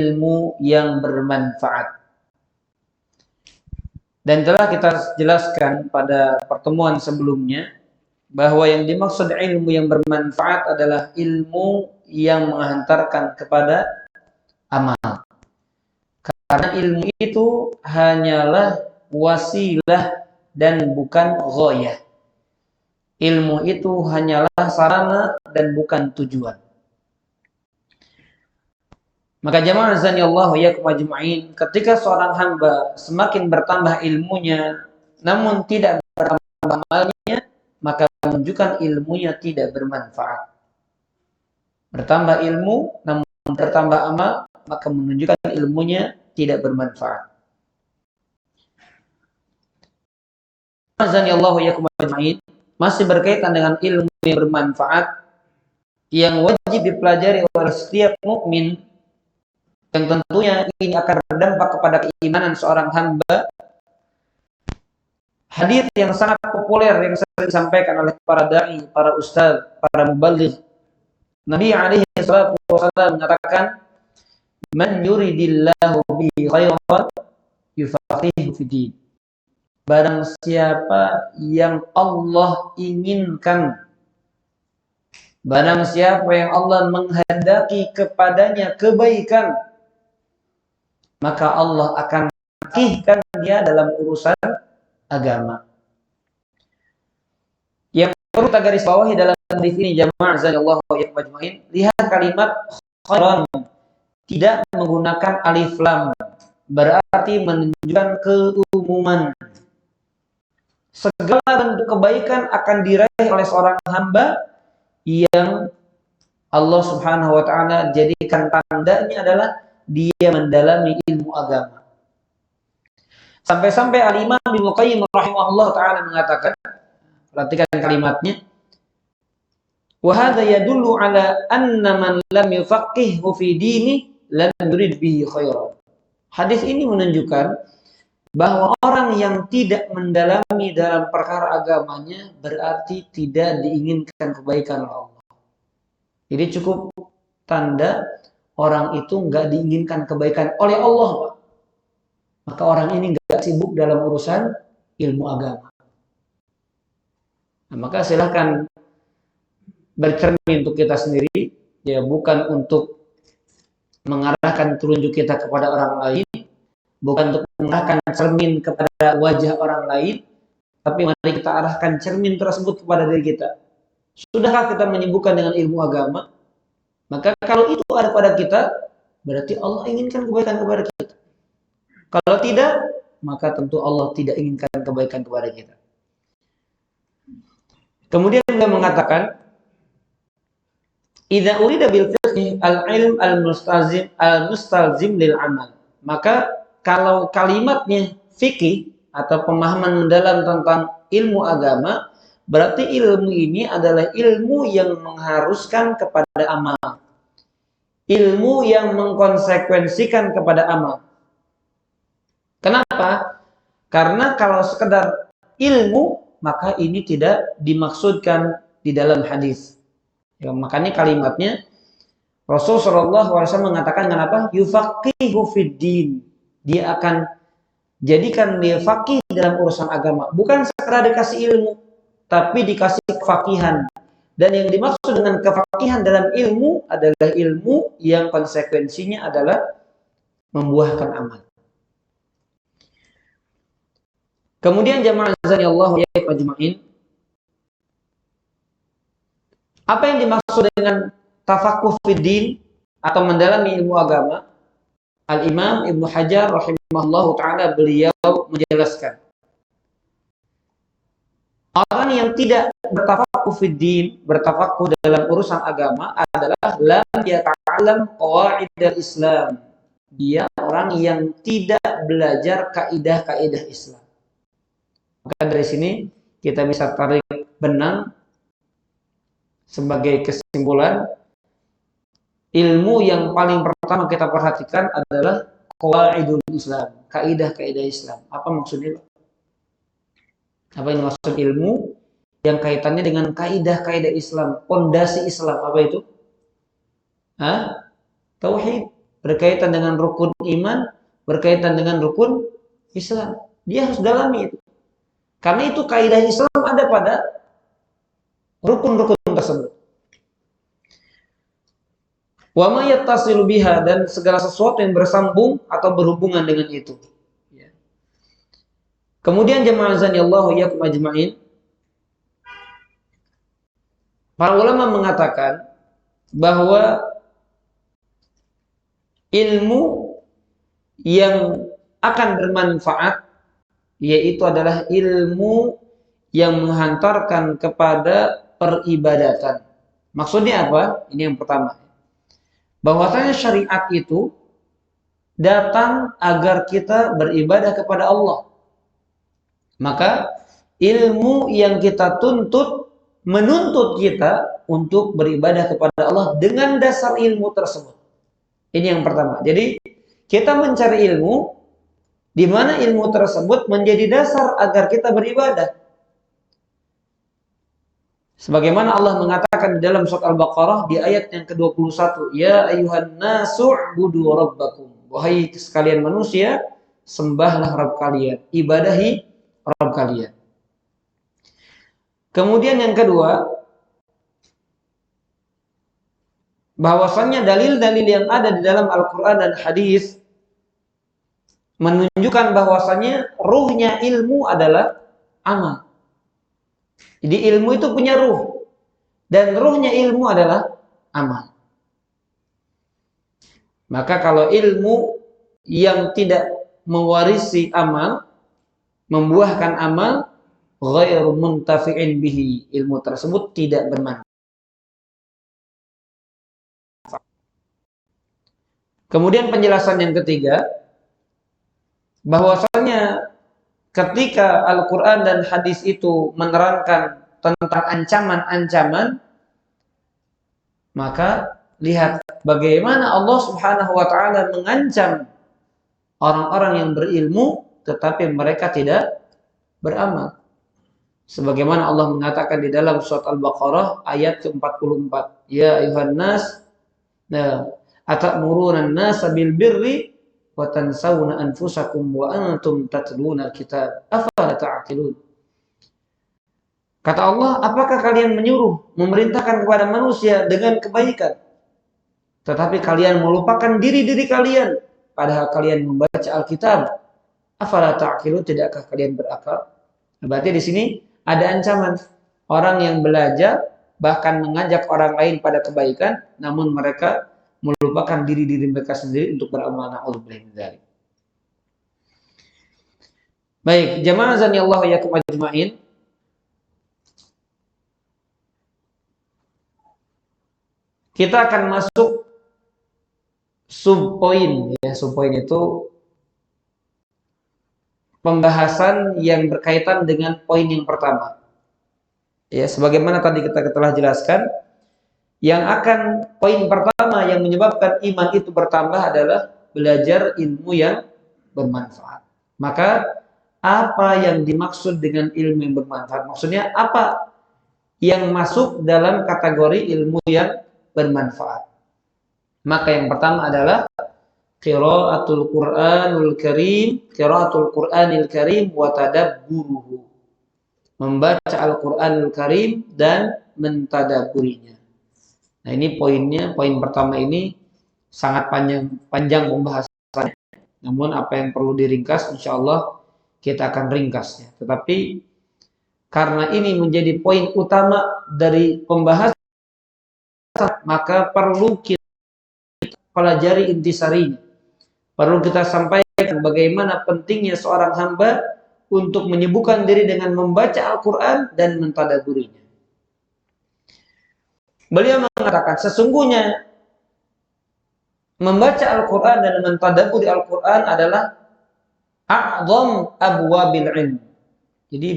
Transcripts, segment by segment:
ilmu yang bermanfaat. Dan telah kita jelaskan pada pertemuan sebelumnya bahwa yang dimaksud ilmu yang bermanfaat adalah ilmu yang menghantarkan kepada amal. Karena ilmu itu hanyalah wasilah dan bukan ghayah. Ilmu itu hanyalah sarana dan bukan tujuan. Maka jamaah azanillahu iyyakum ajma'in, ketika seorang hamba semakin bertambah ilmunya namun tidak bertambah amalnya, maka menunjukkan ilmunya tidak bermanfaat. Bertambah ilmu namun bertambah amal, maka menunjukkan ilmunya tidak bermanfaat. Azanillahu iyyakum ajma'in, masih berkaitan dengan ilmu yang bermanfaat yang wajib dipelajari oleh setiap mukmin, yang tentunya ini akan berdampak kepada keimanan seorang hamba. Hadis yang sangat populer yang sering disampaikan oleh para dai, para ustaz, para muballigh. Nabi alaihi salatu wasallam mengatakan, "Man yuridillahu bihi khairan yufaqihu fid-din." Barang siapa yang Allah inginkan, barang siapa yang Allah menghendaki kepadanya kebaikan, maka Allah akan fakihkan dia dalam urusan agama. Yang perlu kita garis bawahi dalam hadis ini jamaah azanillahu iyyakum ajma'in, lihat kalimat khairan tidak menggunakan alif lam, berarti menunjukkan keumuman. Segala bentuk kebaikan akan diraih oleh seorang hamba yang Allah Subhanahu wa taala jadikan tandanya adalah dia mendalami ilmu agama. Sampai-sampai Al-Imam Ibnu Qayyim rahimahullah taala mengatakan, perhatikan kalimatnya, wa hadza yadullu ala anna man lam yufaqqihhu fi dini lam yurid bihi khairan. Hadis ini menunjukkan bahwa orang yang tidak mendalami dalam perkara agamanya berarti tidak diinginkan kebaikan oleh Allah. Jadi cukup tanda orang itu enggak diinginkan kebaikan oleh Allah, Pak. Maka orang ini enggak sibuk dalam urusan ilmu agama. Nah, maka silakan bercermin untuk kita sendiri, ya, bukan untuk mengarahkan telunjuk kita kepada orang lain, bukan untuk mengarahkan cermin kepada wajah orang lain, tapi mari kita arahkan cermin tersebut kepada diri kita. Sudahkah kita menyibukkan dengan ilmu agama? Maka kalau itu ada pada kita, berarti Allah inginkan kebaikan kepada kita. Kalau tidak, maka tentu Allah tidak inginkan kebaikan kepada kita. Kemudian beliau mengatakan, idza urida bil fiqh al-ilm al-mustalzim lil amal. Maka kalau kalimatnya fikih atau pemahaman mendalam tentang ilmu agama, berarti ilmu ini adalah ilmu yang mengharuskan kepada amal. Ilmu yang mengkonsekuensikan kepada amal. Kenapa? Karena kalau sekedar ilmu, maka ini tidak dimaksudkan di dalam hadis. Ya, makanya kalimatnya Rasulullah SAW mengatakan kenapa? Yufaqihu fid-din. Dia akan jadikan dia faqih dalam urusan agama. Bukan sekedar dikasih ilmu, tapi dikasih kefaqihan. Dan yang dimaksud dengan kefaqihan dalam ilmu adalah ilmu yang konsekuensinya adalah membuahkan amal. Kemudian jamaah azanillahu iyyakum ajma'in, apa yang dimaksud dengan tafaqquh fid-din atau mendalami ilmu agama? Al-Imam Ibnu Hajar rahimahullahu taala beliau menjelaskan, orang yang tidak bertafaqquh fid-din, bertafaqquh dalam urusan agama adalah lam yata'allam qawaidal Islam. Dia orang yang tidak belajar kaidah-kaidah Islam. Maka dari sini kita bisa tarik benang sebagai kesimpulan, ilmu yang paling pertama kita perhatikan adalah qawaidul Islam, kaidah-kaidah Islam. Apa maksudnya? Apa yang dimaksud ilmu yang kaitannya dengan kaidah-kaidah Islam, pondasi Islam? Apa itu? Tauhid. berkaitan dengan rukun iman, berkaitan dengan rukun Islam. Dia harus dalami itu. Karena itu kaidah Islam ada pada rukun-rukun tersebut. Wa ma yattasilu biha, dan segala sesuatu yang bersambung atau berhubungan dengan itu. Kemudian jemaah azanillahu iyyakum ajma'in, para ulama mengatakan bahwa ilmu yang akan bermanfaat yaitu adalah ilmu yang menghantarkan kepada peribadatan. Maksudnya apa? Ini yang pertama. Bahwasanya syariat itu datang agar kita beribadah kepada Allah. Maka ilmu yang kita tuntut menuntut kita untuk beribadah kepada Allah dengan dasar ilmu tersebut. Ini yang pertama. Jadi kita mencari ilmu di mana ilmu tersebut menjadi dasar agar kita beribadah. Sebagaimana Allah mengatakan di dalam surat Al-Baqarah di ayat yang ke-21, ya ayyuhan nasu ubudu rabbakum. Wahai sekalian manusia, sembahlah Rabb kalian, ibadahi Rabb kalian. Kemudian yang kedua, bahwasannya dalil-dalil yang ada di dalam Al-Quran dan hadis menunjukkan bahwasannya ruhnya ilmu adalah amal. Jadi ilmu itu punya ruh, dan ruhnya ilmu adalah amal. Maka kalau ilmu yang tidak mewarisi amal, membuahkan amal, ghairu muntafi'in bihi, ilmu tersebut tidak bermanfaat. Kemudian penjelasan yang ketiga, bahwasanya ketika Al-Quran dan hadis itu menerangkan tentang ancaman-ancaman, maka lihat bagaimana Allah Subhanahu wa ta'ala mengancam orang-orang yang berilmu tetapi mereka tidak beramal. Sebagaimana Allah mengatakan di dalam surat Al-Baqarah ayat ke-44, ya ayuhan nas atamuruna an-nasa bil birri wa tansawna anfusakum wa antum tatluna al-kitab afala ta'qilun. Kata Allah, apakah kalian menyuruh, memerintahkan kepada manusia dengan kebaikan, tetapi kalian melupakan diri-diri kalian, padahal kalian membaca Alkitab? Afala ta'qilun, tidakkah kalian berakal? Berarti di sini ada ancaman orang yang belajar bahkan mengajak orang lain pada kebaikan, namun mereka melupakan diri-diri mereka sendiri untuk beramal. Na'udzubillah min dzalik. Baik, jamaah azanillahu iyyakum ajma'in. Kita akan masuk subpoin, ya. Subpoin itu pembahasan yang berkaitan dengan poin yang pertama. Ya, sebagaimana tadi kita telah jelaskan, yang akan poin pertama yang menyebabkan iman itu bertambah adalah belajar ilmu yang bermanfaat. Maka apa yang dimaksud dengan ilmu yang bermanfaat? Maksudnya apa yang masuk dalam kategori ilmu yang bermanfaat? Maka yang pertama adalah qiraatul Qur'anul Karim, qiraatul Qur'anil Karim wa tadabburuhu. Membaca Al-Qur'anul Karim dan mentadabburinya. Nah, ini poinnya, poin pertama ini sangat panjang pembahasannya. Namun apa yang perlu diringkas, insyaallah kita akan ringkasnya. Tetapi karena ini menjadi poin utama dari pembahasan, maka perlu kita pelajari intisarinya. Perlu kita sampaikan bagaimana pentingnya seorang hamba untuk menyibukkan diri dengan membaca Al-Quran dan mentadabburinya. Beliau mengatakan sesungguhnya membaca Al-Quran dan mentadabburi Al-Quran adalah a'zam abwabil ilm. Jadi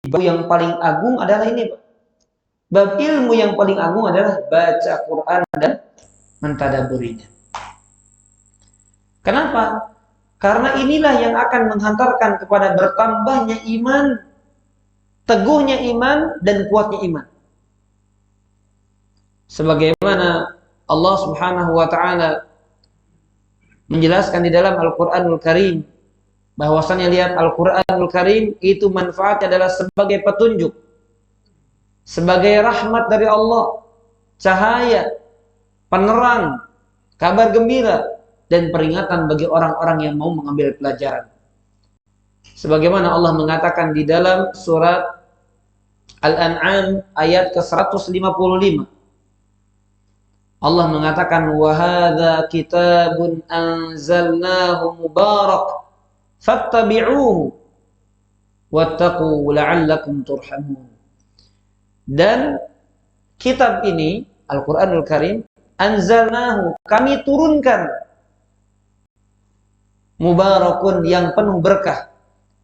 bab yang paling agung adalah ini, Pak. Bab ilmu yang paling agung adalah baca Quran dan mentadabburinya. Kenapa? Karena inilah yang akan menghantarkan kepada bertambahnya iman, teguhnya iman, dan kuatnya iman. Sebagaimana Allah Subhanahu wa ta'ala menjelaskan di dalam Al-Qur'anul Karim bahwasanya lihat Al-Qur'anul Karim itu manfaatnya adalah sebagai petunjuk, sebagai rahmat dari Allah, cahaya, penerang, kabar gembira, dan peringatan bagi orang-orang yang mau mengambil pelajaran. Sebagaimana Allah mengatakan di dalam surat Al-An'am ayat ke-155. Allah mengatakan wa hadza kitabun anzalnahu mubarak fattabi'uhu wattaqu la'allakum turhamun. Dan kitab ini Al-Qur'anul Karim anzalnahu, kami turunkan, mubarakun, yang penuh berkah,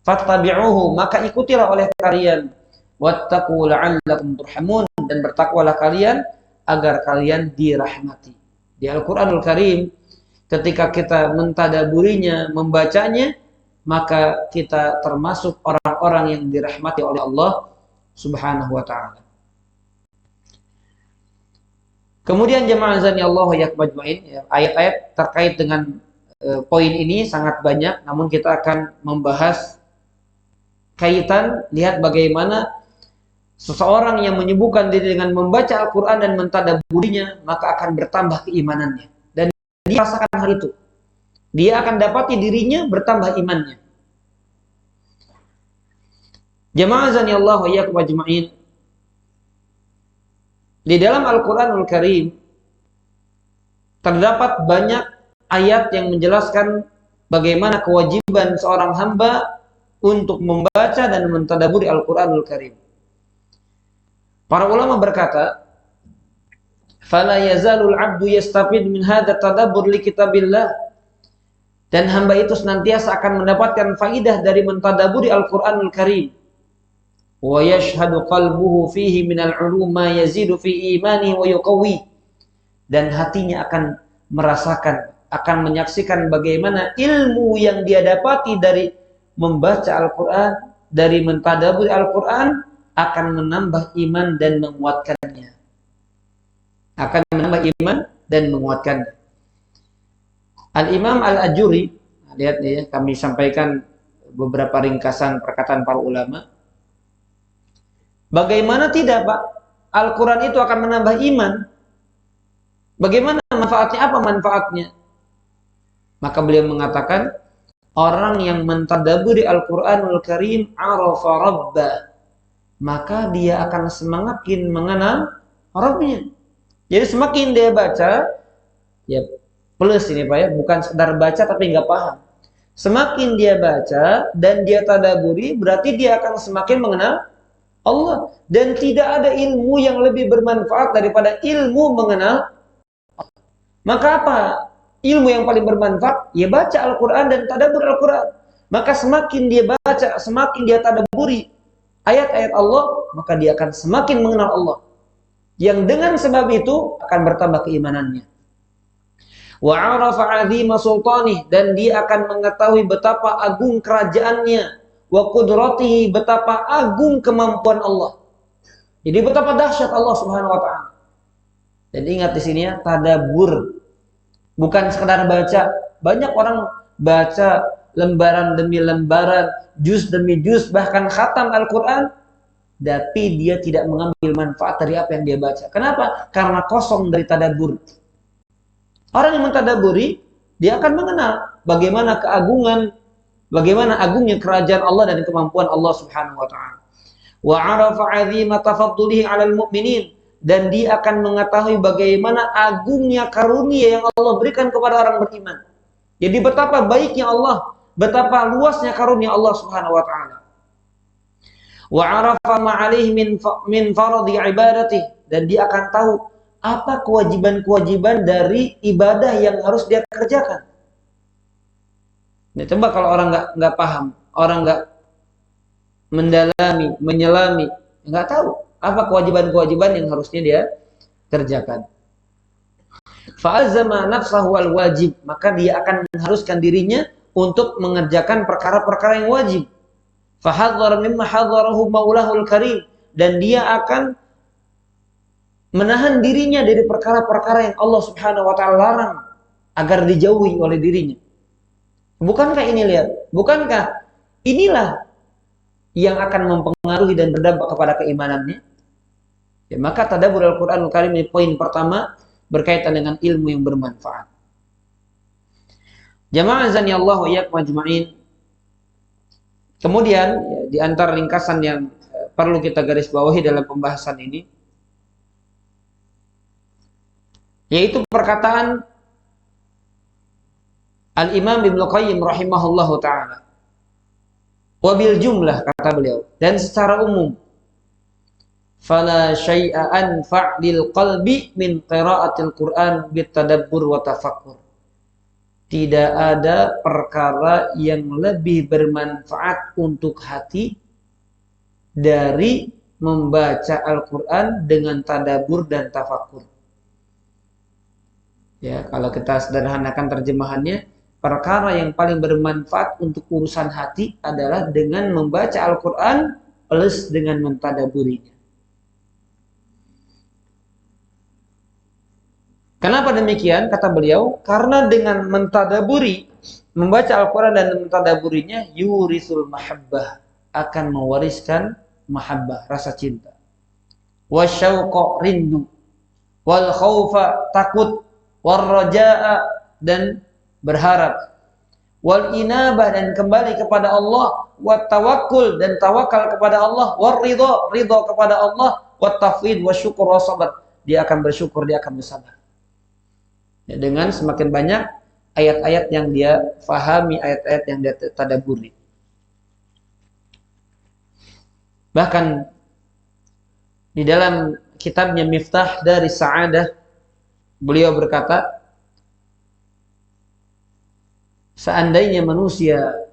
fattabi'uhu, maka ikutilah oleh kalian, wattaqu la'allakum turhamun, dan bertakwalah kalian agar kalian dirahmati. Di Al-Qur'anul Karim ketika kita mentadaburinya, membacanya, maka kita termasuk orang-orang yang dirahmati oleh Allah Subhanahu wa taala. Kemudian jemaah azani Allah wa iyyakum ajmain, ayat-ayat terkait dengan poin ini sangat banyak, namun kita akan membahas kaitan, lihat bagaimana seseorang yang menyibukkan diri dengan membaca Al-Quran dan mentadaburinya, maka akan bertambah keimanannya. Dan dia rasakan hal itu. Dia akan dapati dirinya bertambah imannya. Jemaah azani Allah wa iyyakum ajmain, di dalam Al-Quranul Karim terdapat banyak ayat yang menjelaskan bagaimana kewajiban seorang hamba untuk membaca dan mentadaburi Al-Quranul Karim. Para ulama berkata, "Fala yazalul 'abdu yastafid min hadza tadabbur li kitabillah." Dan hamba itu senantiasa akan mendapatkan faidah dari mentadaburi Al-Qur'anul Karim. Wa yashhadu qalbuhu fihi minal 'ulum ma yazidu fi imanihi wa yuqawwi. Dan hatinya akan merasakan, akan menyaksikan bagaimana ilmu yang dia dapati dari membaca Al-Qur'an, dari mentadaburi Al-Qur'an, akan menambah iman dan menguatkannya. Akan menambah iman dan menguatkannya. Al-Imam Al-Ajuri, lihat ya, kami sampaikan beberapa ringkasan perkataan para ulama. Bagaimana tidak, Pak? Al-Quran itu akan menambah iman. Bagaimana manfaatnya? Apa manfaatnya? Maka beliau mengatakan, orang yang mentadaburi Al-Quranul Karim arafa rabbah, maka dia akan semakin mengenal Rabbnya. Jadi semakin dia baca, ya plus ini Pak ya, bukan sekedar baca tapi nggak paham. Semakin dia baca dan dia tadaburi, berarti dia akan semakin mengenal Allah. Dan tidak ada ilmu yang lebih bermanfaat daripada ilmu mengenal Allah. Maka apa ilmu yang paling bermanfaat? Ya baca Al-Quran dan tadabur Al-Quran. Maka semakin dia baca, semakin dia tadaburi ayat-ayat Allah, maka dia akan semakin mengenal Allah. Yang dengan sebab itu akan bertambah keimanannya. Wa 'arafa 'azima sultanih, dan dia akan mengetahui betapa agung kerajaannya, wa qudratihi, betapa agung kemampuan Allah. Jadi betapa dahsyat Allah Subhanahu wa taala. Dan ingat di sini ya, tadabbur. Bukan sekedar baca. Banyak orang baca lembaran demi lembaran, juz demi juz, bahkan khatam Al-Quran, tapi dia tidak mengambil manfaat dari apa yang dia baca. Kenapa? Karena kosong dari tadabbur. Orang yang mentadaburi, dia akan mengenal bagaimana keagungan, bagaimana agungnya kerajaan Allah dan kemampuan Allah Subhanahu wa taala. Wa 'arafa 'azima tafaddulihi 'alal mu'minin, dan dia akan mengetahui bagaimana agungnya karunia yang Allah berikan kepada orang beriman. Jadi betapa baiknya Allah, betapa luasnya karunia Allah Subhanahu wa taala. Wa 'arafa ma 'alaihi min faradhi ibadati, dan dia akan tahu apa kewajiban-kewajiban dari ibadah yang harus dia kerjakan. Nah, coba kalau orang nggak paham, orang nggak mendalami, menyelami, nggak tahu apa kewajiban-kewajiban yang harusnya dia kerjakan. Fa'azama nafsahu al-wajib, maka dia akan mengharuskan dirinya untuk mengerjakan perkara-perkara yang wajib. Fahadzara mimma hadzarahu maulahul karim, dan dia akan menahan dirinya dari perkara-perkara yang Allah Subhanahu wa taala larang. agar dijauhi oleh dirinya. Bukankah ini lihat? Bukankah inilah yang akan mempengaruhi dan berdampak kepada keimanannya? Ya, maka tadabbur Al-Qur'anul Karim ini poin pertama berkaitan dengan ilmu yang bermanfaat. Jamaah azani Allah wa iyyakum ajma'in. Kemudian ya, di antara ringkasan yang perlu kita garis bawahi dalam pembahasan ini, yaitu perkataan Al-Imam Ibnu Qayyim rahimahullahu ta'ala. Wabil jumlah, kata beliau, dan secara umum, fala syai'a anfa' lil qalbi min qira'atil Qur'an bitadabbur wa tafakkur. Tidak ada perkara yang lebih bermanfaat untuk hati dari membaca Al-Quran dengan tadabbur dan tafakkur. Ya, kalau kita sederhanakan terjemahannya, perkara yang paling bermanfaat untuk urusan hati adalah dengan membaca Al-Quran plus dengan mentadaburinya. Kenapa demikian? Kata beliau, karena dengan mentadaburi, membaca Al-Quran dan mentadaburinya, yurisul mahabbah, akan mewariskan mahabbah, rasa cinta. Wasyauqa, rindu. Wal khaufa, takut. Wal raja'a, dan berharap. Wal inabah, dan kembali kepada Allah. Wat tawakkul, dan tawakal kepada Allah. Wal ridha, ridha kepada Allah. Wat tafwid, wa syukur, wa sabar. Dia akan bersyukur, dia akan bersabar. Ya, dengan semakin banyak ayat-ayat yang dia fahami, ayat-ayat yang dia tadabburi. Bahkan di dalam kitabnya Miftah dari Sa'adah, beliau berkata, seandainya manusia,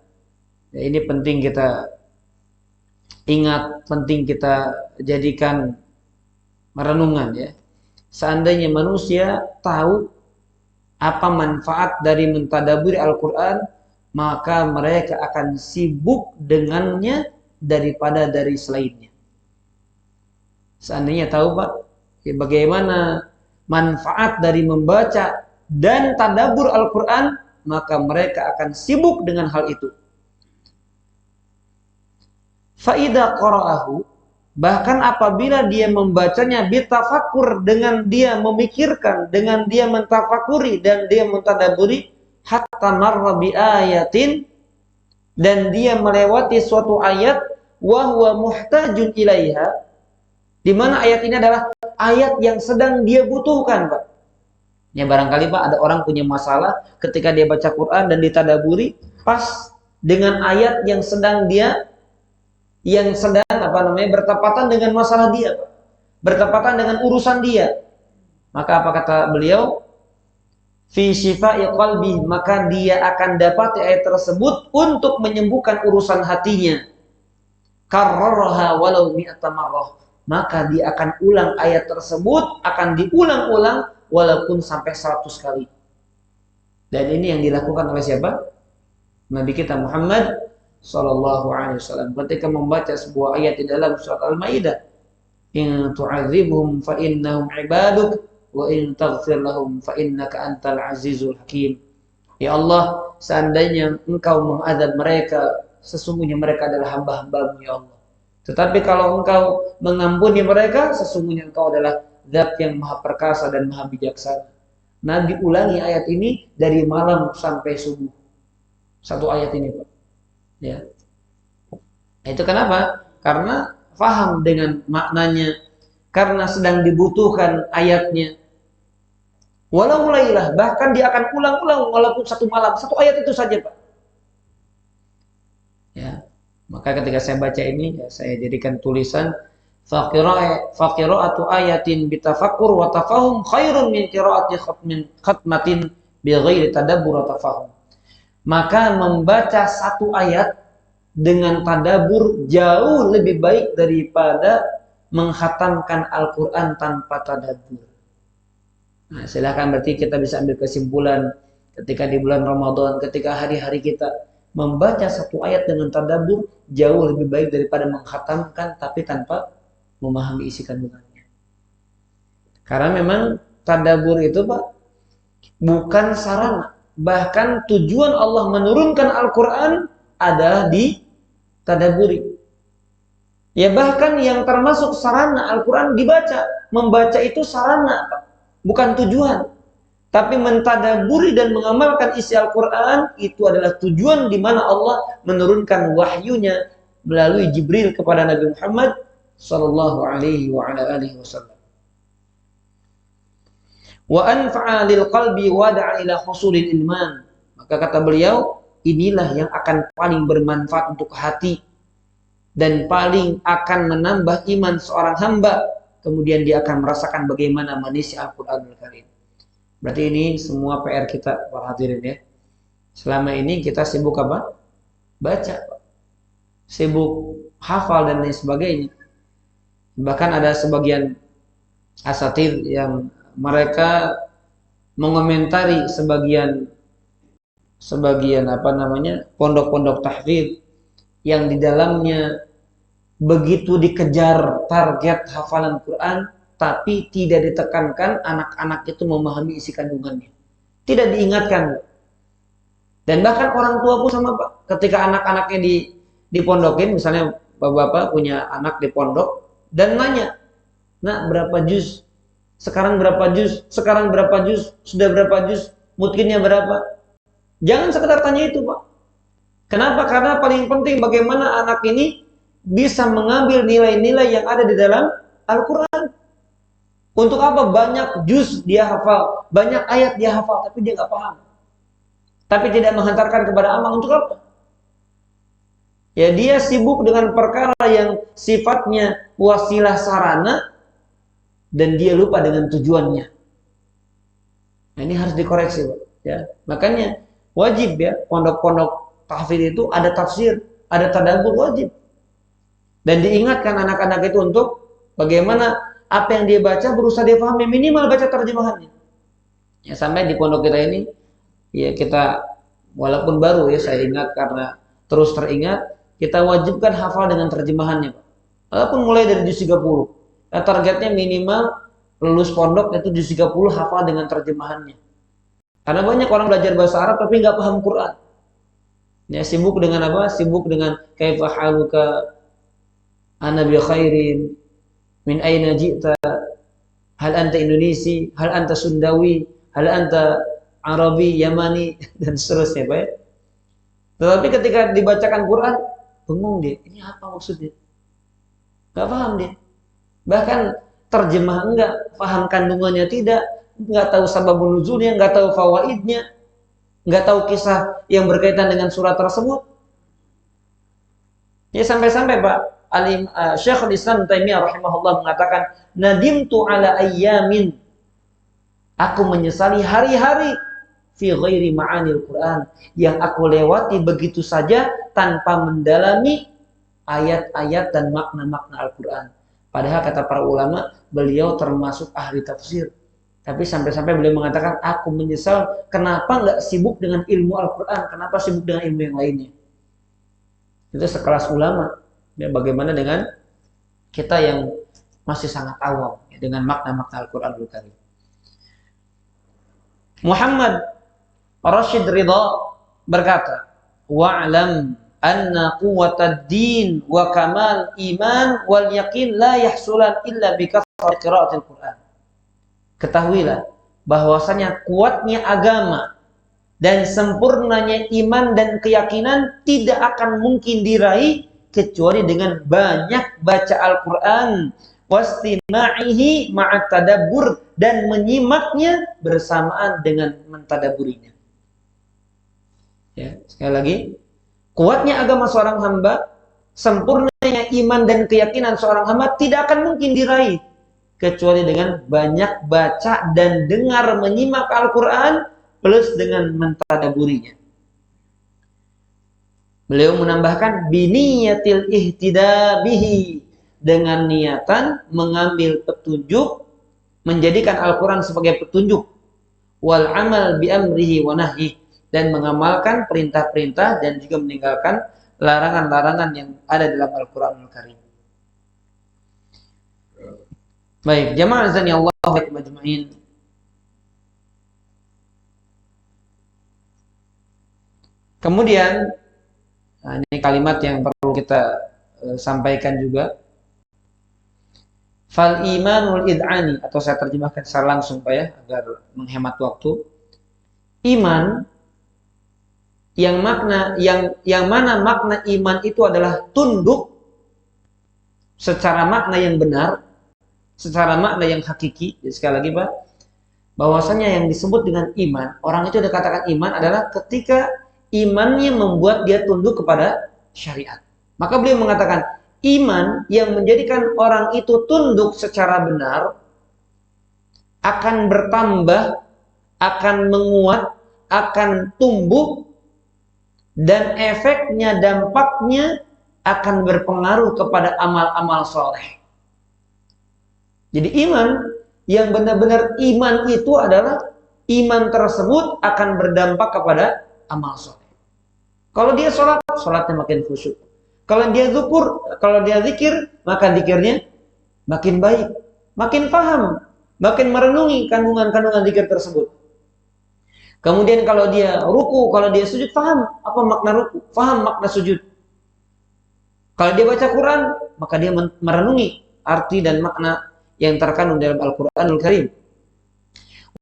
ya ini penting kita ingat, penting kita jadikan merenungan ya. Seandainya manusia tahu apa manfaat dari mentadaburi Al-Quran, maka mereka akan sibuk dengannya daripada dari selainnya. Seandainya tahu Pak, ya bagaimana manfaat dari membaca dan tadabbur Al-Quran, maka mereka akan sibuk dengan hal itu. Fa'idha qara'ahu, bahkan apabila dia membacanya bitafakkur, dengan dia memikirkan, dengan dia mentafakuri dan dia mentadaburi, hatta marra bi ayatin, dan dia melewati suatu ayat, wa huwa muhtajun ilaiha, di mana ayat ini adalah ayat yang sedang dia butuhkan, Pak. Ya barangkali Pak ada orang punya masalah ketika dia baca Quran dan ditadaburi pas dengan ayat yang sedang dia bertepatan dengan masalah dia, bertepatan dengan urusan dia. Maka apa kata beliau? Fi syifa'i qalbi, maka dia akan dapati ayat tersebut untuk menyembuhkan urusan hatinya. Karraraha walau mi'ata marrah, maka dia akan ulang ayat tersebut, akan diulang-ulang walaupun sampai 100 kali. Dan ini yang dilakukan oleh siapa? Nabi kita Muhammad sallallahu alaihi wasallam ketika membaca sebuah ayat di dalam surat Al-Maidah, in tu'adzibhum fa innahum ibaduk wa in taghfir lahum fa innaka antal azizul hakim. Ya Allah, seandainya engkau mengadab mereka, sesungguhnya mereka adalah hamba-hambamu ya Allah. Tetapi kalau engkau mengampuni mereka, sesungguhnya engkau adalah Zat yang maha perkasa dan maha bijaksana. Nabi ulangi ayat ini dari malam sampai subuh. Satu ayat ini Pak. Ya. Itu kenapa? Karena faham dengan maknanya, karena sedang dibutuhkan ayatnya. Walau mulailah, bahkan dia akan ulang-ulang walaupun satu malam, satu ayat itu saja Pak. Ya. Maka ketika saya baca ini, ya, saya jadikan tulisan faqira'atu ayatin bitafakkur wa tafahum khairun min qira'ati khatmatin bighairi tadabbur wa tafahum. Maka membaca satu ayat dengan tadabbur jauh lebih baik daripada menghatamkan Al-Quran tanpa tadabbur. Nah, silahkan berarti kita bisa ambil kesimpulan ketika di bulan Ramadan, ketika hari-hari kita membaca satu ayat dengan tadabbur jauh lebih baik daripada menghatamkan tapi tanpa memahami isi kandungannya. Karena memang tadabbur itu Pak, bukan sarana. Bahkan tujuan Allah menurunkan Al-Quran adalah ditadaburi. Ya bahkan yang termasuk sarana Al-Quran dibaca. Membaca itu sarana, bukan tujuan. Tapi mentadaburi dan mengamalkan isi Al-Quran itu adalah tujuan di mana Allah menurunkan wahyunya melalui Jibril kepada Nabi Muhammad sallallahu alaihi wa ala alihi wasallam. Wa anfa'a lil qalbi wa da'a ila husulil iman. Maka kata beliau, inilah yang akan paling bermanfaat untuk hati dan paling akan menambah iman seorang hamba. Kemudian dia akan merasakan bagaimana manisnya Al-Qur'anul Karim. Berarti ini semua PR kita para hadirin ya. Selama ini kita sibuk apa? Baca. Sibuk hafal dan lain sebagainya. Bahkan ada sebagian asatidz yang mereka mengomentari sebagian pondok-pondok tahfidz yang di dalamnya begitu dikejar target hafalan Quran, tapi tidak ditekankan anak-anak itu memahami isi kandungannya. Tidak diingatkan. Dan bahkan orang tua pun sama Pak. Ketika anak-anaknya dipondokin, misalnya bapak-bapak punya anak di pondok dan nanya, "Nak, berapa juz? Sekarang berapa juz? Sekarang berapa juz? Sudah berapa juz? Mutkinnya berapa?" Jangan sekedar tanya itu, Pak. Kenapa? Karena paling penting bagaimana anak ini bisa mengambil nilai-nilai yang ada di dalam Al-Quran. Untuk apa? Banyak juz dia hafal, banyak ayat dia hafal, tapi dia nggak paham. Tapi tidak menghantarkan kepada amal. Untuk apa? Ya dia sibuk dengan perkara yang sifatnya wasilah sarana dan dia lupa dengan tujuannya. Nah, ini harus dikoreksi, Pak. Ya, makanya wajib ya pondok-pondok tahfidz itu ada tafsir, ada tadabbur wajib. Dan diingatkan anak-anak itu untuk bagaimana apa yang dia baca berusaha dia pahami, minimal baca terjemahannya. Ya sampai di pondok kita ini ya kita walaupun baru ya saya ingat karena terus teringat kita wajibkan hafal dengan terjemahannya, Pak. Walaupun mulai dari juz 30. Nah, targetnya minimal lulus pondok itu juz 30 hafal dengan terjemahannya. Karena banyak orang belajar bahasa Arab tapi nggak paham Quran. Ya sibuk dengan apa? Sibuk dengan kaifa haluka ana bi khairin min aina ji'ta hal anta Indonesi, hal anta Sundawi, hal anta Arabi, Yamani dan seterusnya, Pak. Tetapi ketika dibacakan Quran, bingung dia, ini apa maksudnya? Gak paham dia. Bahkan terjemah enggak, paham kandungannya tidak, enggak tahu sababun nuzulnya, enggak tahu fawaidnya, enggak tahu kisah yang berkaitan dengan surat tersebut. Ya sampai-sampai Pak Syekhul Islam Taimiyah rahimahullah mengatakan, nadimtu ala ayyamin, aku menyesali hari-hari fi ghairi ma'anil Quran, yang aku lewati begitu saja tanpa mendalami ayat-ayat dan makna-makna Al-Quran. Padahal kata para ulama, beliau termasuk ahli tafsir. Tapi sampai-sampai beliau mengatakan, aku menyesal kenapa nggak sibuk dengan ilmu Al-Quran, kenapa sibuk dengan ilmu yang lainnya. Itu sekelas ulama. Ya, bagaimana dengan kita yang masih sangat awam ya, dengan makna-makna Al-Quran Al-Karim. Muhammad Rashid Ridha berkata, wa'lam anna quwwatad din wa kamal iman wal yaqin la yahsulan illa bi kathrati qiraatil Quran. Ketahuilah bahwasanya kuatnya agama dan sempurnanya iman dan keyakinan tidak akan mungkin diraih kecuali dengan banyak baca Al-Quran, wastima'ihi ma'at tadabbur, dan menyimaknya bersamaan dengan mentadaburinya. Ya, sekali lagi, kuatnya agama seorang hamba, sempurnanya iman dan keyakinan seorang hamba tidak akan mungkin diraih kecuali dengan banyak baca dan dengar menyimak Al-Quran plus dengan mentadaburinya. Beliau menambahkan biniyatil ihtida bihi, dengan niatan mengambil petunjuk, menjadikan Al-Quran sebagai petunjuk, wal amal bi amrihi wa nahyi, dan mengamalkan perintah-perintah dan juga meninggalkan larangan-larangan yang ada dalam Al-Quranul Karim. Baik, jamaah azan ya Allah majma'in. Kemudian, nah ini kalimat yang perlu kita sampaikan juga. Fal imanul id'ani, atau saya terjemahkan secara langsung Pak ya, agar menghemat waktu. Iman yang mana makna iman itu adalah tunduk secara makna yang benar, secara makna yang hakiki. Jadi sekali lagi Pak, bahwasanya yang disebut dengan iman, orang itu dikatakan iman adalah ketika imannya membuat dia tunduk kepada syariat. Maka beliau mengatakan iman yang menjadikan orang itu tunduk secara benar akan bertambah, akan menguat, akan tumbuh, dan efeknya, dampaknya akan berpengaruh kepada amal-amal soleh. Jadi iman yang benar-benar iman itu adalah iman tersebut akan berdampak kepada amal soleh. Kalau dia sholat, sholatnya makin khusyuk. Kalau dia zukur, kalau dia zikir, maka zikirnya makin baik, makin paham, makin merenungi kandungan-kandungan zikir tersebut. Kemudian kalau dia ruku, kalau dia sujud, paham apa makna ruku, paham makna sujud. Kalau dia baca Quran, maka dia merenungi arti dan makna yang terkandung dalam Al-Quranul Karim.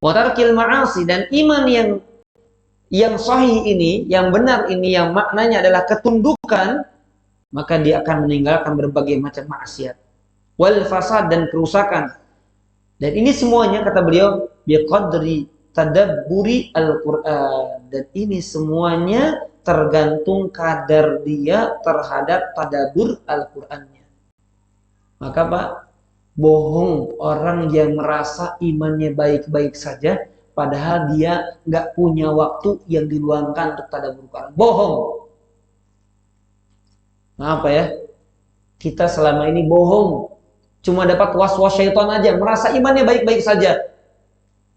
Wa tarkil ma'asi, dan iman yang sahih ini, yang benar ini, yang maknanya adalah ketundukan, maka dia akan meninggalkan berbagai macam maksiat, wal fasad, dan kerusakan. Dan ini semuanya kata beliau biqadri tadabburi Al-Quran, dan ini semuanya tergantung kadar dia terhadap tadabbur Al-Qurannya. Maka Pak, bohong orang yang merasa imannya baik-baik saja padahal dia nggak punya waktu yang diluangkan untuk tadabbur Quran. Bohong. Nah, apa ya? Kita selama ini bohong. Cuma dapat was-was syaitan aja, merasa imannya baik-baik saja.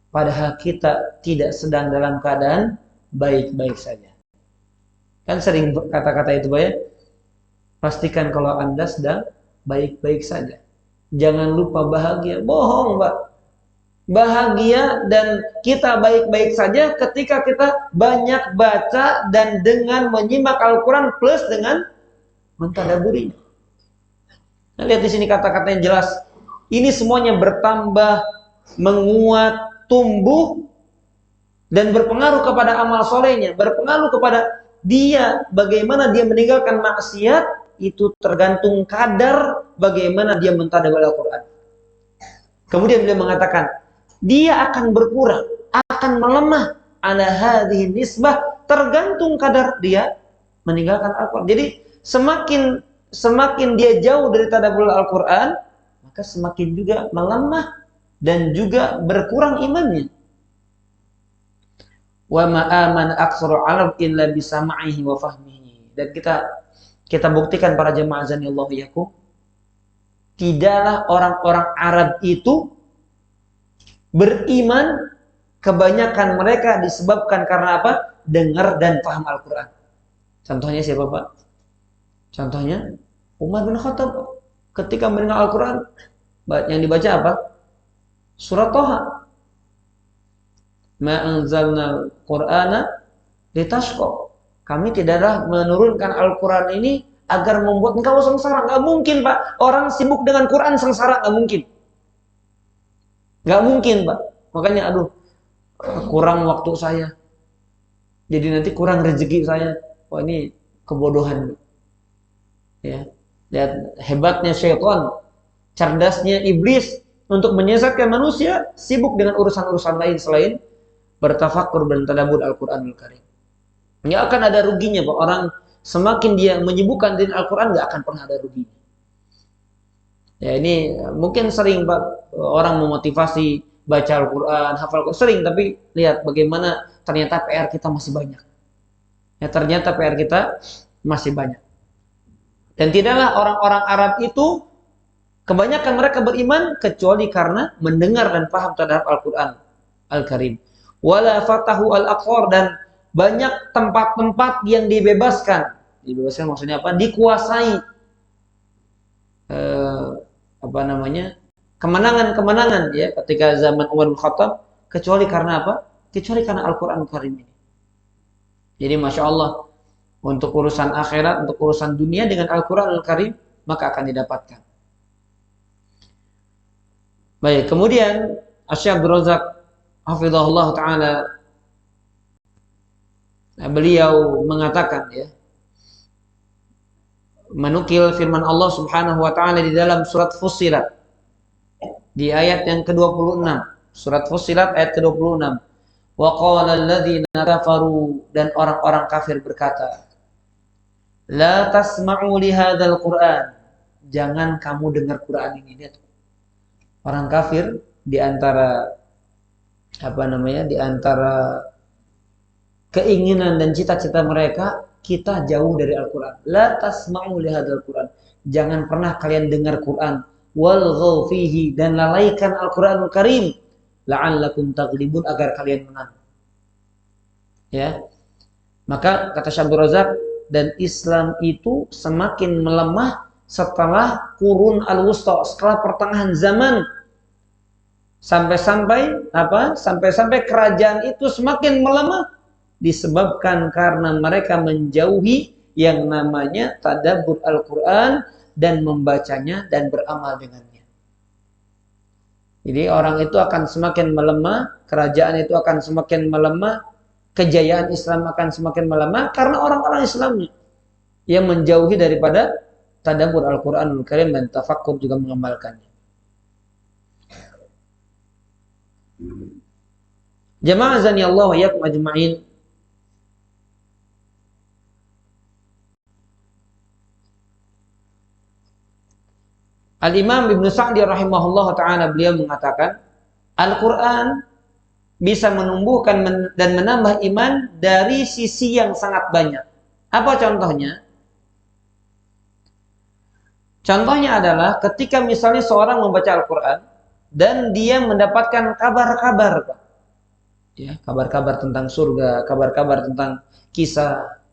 Padahal kita tidak sedang dalam keadaan baik-baik saja. Kan sering kata-kata itu Pak ya. Pastikan kalau Anda sedang baik-baik saja. Jangan lupa bahagia. Bohong Pak. Bahagia dan kita baik-baik saja ketika kita banyak baca dan dengan menyimak Al-Quran plus dengan mentadaburinya. Nah, lihat di sini kata-katanya jelas. Ini semuanya bertambah, menguat, tumbuh, dan berpengaruh kepada amal solehnya, berpengaruh kepada dia, bagaimana dia meninggalkan maksiat, itu tergantung kadar bagaimana dia mentadabbur Al-Quran. Kemudian beliau mengatakan, dia akan berkurang, akan melemah, ala hadhihi nisbah, tergantung kadar dia meninggalkan Al-Quran. Jadi semakin dia jauh dari tadabbur Al-Quran, maka semakin juga melemah dan juga berkurang imannya. Wa ma'aman aktsaru arab illa bisama'ihi wa fahmihi. Dan kita buktikan para jemaah azanillahu iyyakum, tidaklah orang-orang Arab itu beriman kebanyakan mereka disebabkan karena apa? Dengar dan paham Al-Quran. Contohnya siapa Pak? Contohnya Umar bin Khattab ketika mendengar Al-Quran, yang dibaca apa? Surat Toha. Ma anzalna Qur'ana litashqa. Kami tidaklah menurunkan Al-Quran ini agar membuat engkau sengsara. Nggak mungkin Pak. Orang sibuk dengan Quran sengsara, nggak mungkin. Nggak mungkin Pak. Makanya aduh, kurang waktu saya. Jadi nanti kurang rezeki saya. Wah ini kebodohan. Ya. Dan hebatnya syaitan, cerdasnya iblis untuk menyesatkan manusia, sibuk dengan urusan-urusan lain selain bertafakur dan tadabbur Al-Quranul Karim. Nggak akan ada ruginya Pak. Orang semakin dia menyibukkan dengan Al-Quran, nggak akan pernah ada ruginya. Ya ini mungkin sering Pak orang memotivasi baca Al-Quran, hafal Al-Quran, sering, tapi lihat bagaimana ternyata PR kita masih banyak. Ya ternyata PR kita masih banyak. Dan tidaklah orang-orang Arab itu kebanyakan mereka beriman kecuali karena mendengar dan paham terhadap Al-Quran Al-Karim. Wala fatahu al-aqfar, dan banyak tempat-tempat yang dibebaskan. Dibebaskan maksudnya apa? Dikuasai kemenangan-kemenangan ya ketika zaman Umar bin Khattab, kecuali karena apa? Kecuali karena Al-Quran Al-Karim ini. Jadi Masya Allah, untuk urusan akhirat, untuk urusan dunia dengan Al-Qur'anul Karim, maka akan didapatkan. Baik, kemudian Asy-Syaikh Abdul Razak hafizahullah taala, beliau mengatakan ya, menukil firman Allah Subhanahu wa taala di dalam surat Fussilat di ayat yang ke-26. Surat Fussilat ayat ke-26. Wa qala alladziina kafaru, dan orang-orang kafir berkata, la tasma'u li hadzal Qur'an, jangan kamu dengar Quran ini. Lihat. Orang kafir di antara di antara keinginan dan cita-cita mereka, kita jauh dari Al-Quran. La tasma'u li hadzal Qur'an, jangan pernah kalian dengar Quran. Walghaw fihi, dan lalaikan Al-Quranul Karim. La'allakum taghlibun, agar kalian menang. Ya. Maka kata Syekh Abdul Razak, dan Islam itu semakin melemah setelah Qurun Al-Wusta, setelah pertengahan zaman. Sampai-sampai kerajaan itu semakin melemah disebabkan karena mereka menjauhi yang namanya tadabbur Al-Quran dan membacanya dan beramal dengannya. Jadi orang itu akan semakin melemah, kerajaan itu akan semakin melemah, kejayaan Islam akan semakin melemah karena orang-orang Islamnya yang menjauhi daripada tadabbur Al-Quranul Karim dan tafakkur juga mengamalkannya. Jamaah azani Allah wa iyyakum ajma'in. Al-Imam Ibnu Sa'di rahimahullah ta'ala, beliau mengatakan, Al-Quran bisa menumbuhkan dan menambah iman dari sisi yang sangat banyak. Apa contohnya? Contohnya adalah ketika misalnya seorang membaca Al-Quran dan dia mendapatkan kabar-kabar, ya, kabar-kabar tentang surga, kabar-kabar tentang kisah,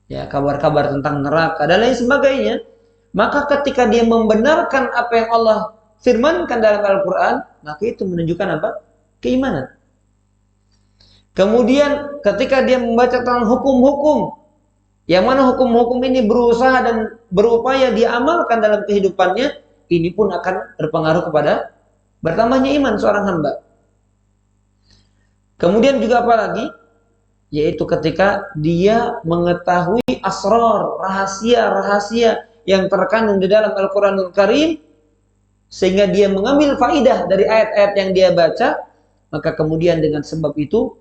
ya, kabar-kabar tentang neraka dan lain sebagainya. Maka ketika dia membenarkan apa yang Allah firmankan dalam Al-Quran, maka itu menunjukkan apa? Keimanan. Kemudian ketika dia membaca tentang hukum-hukum, yang mana hukum-hukum ini berusaha dan berupaya diamalkan dalam kehidupannya, ini pun akan berpengaruh kepada bertambahnya iman seorang hamba. Kemudian juga apa lagi? Yaitu ketika dia mengetahui asrar, rahasia-rahasia yang terkandung di dalam Al-Quranul Karim, sehingga dia mengambil faidah dari ayat-ayat yang dia baca, maka kemudian dengan sebab itu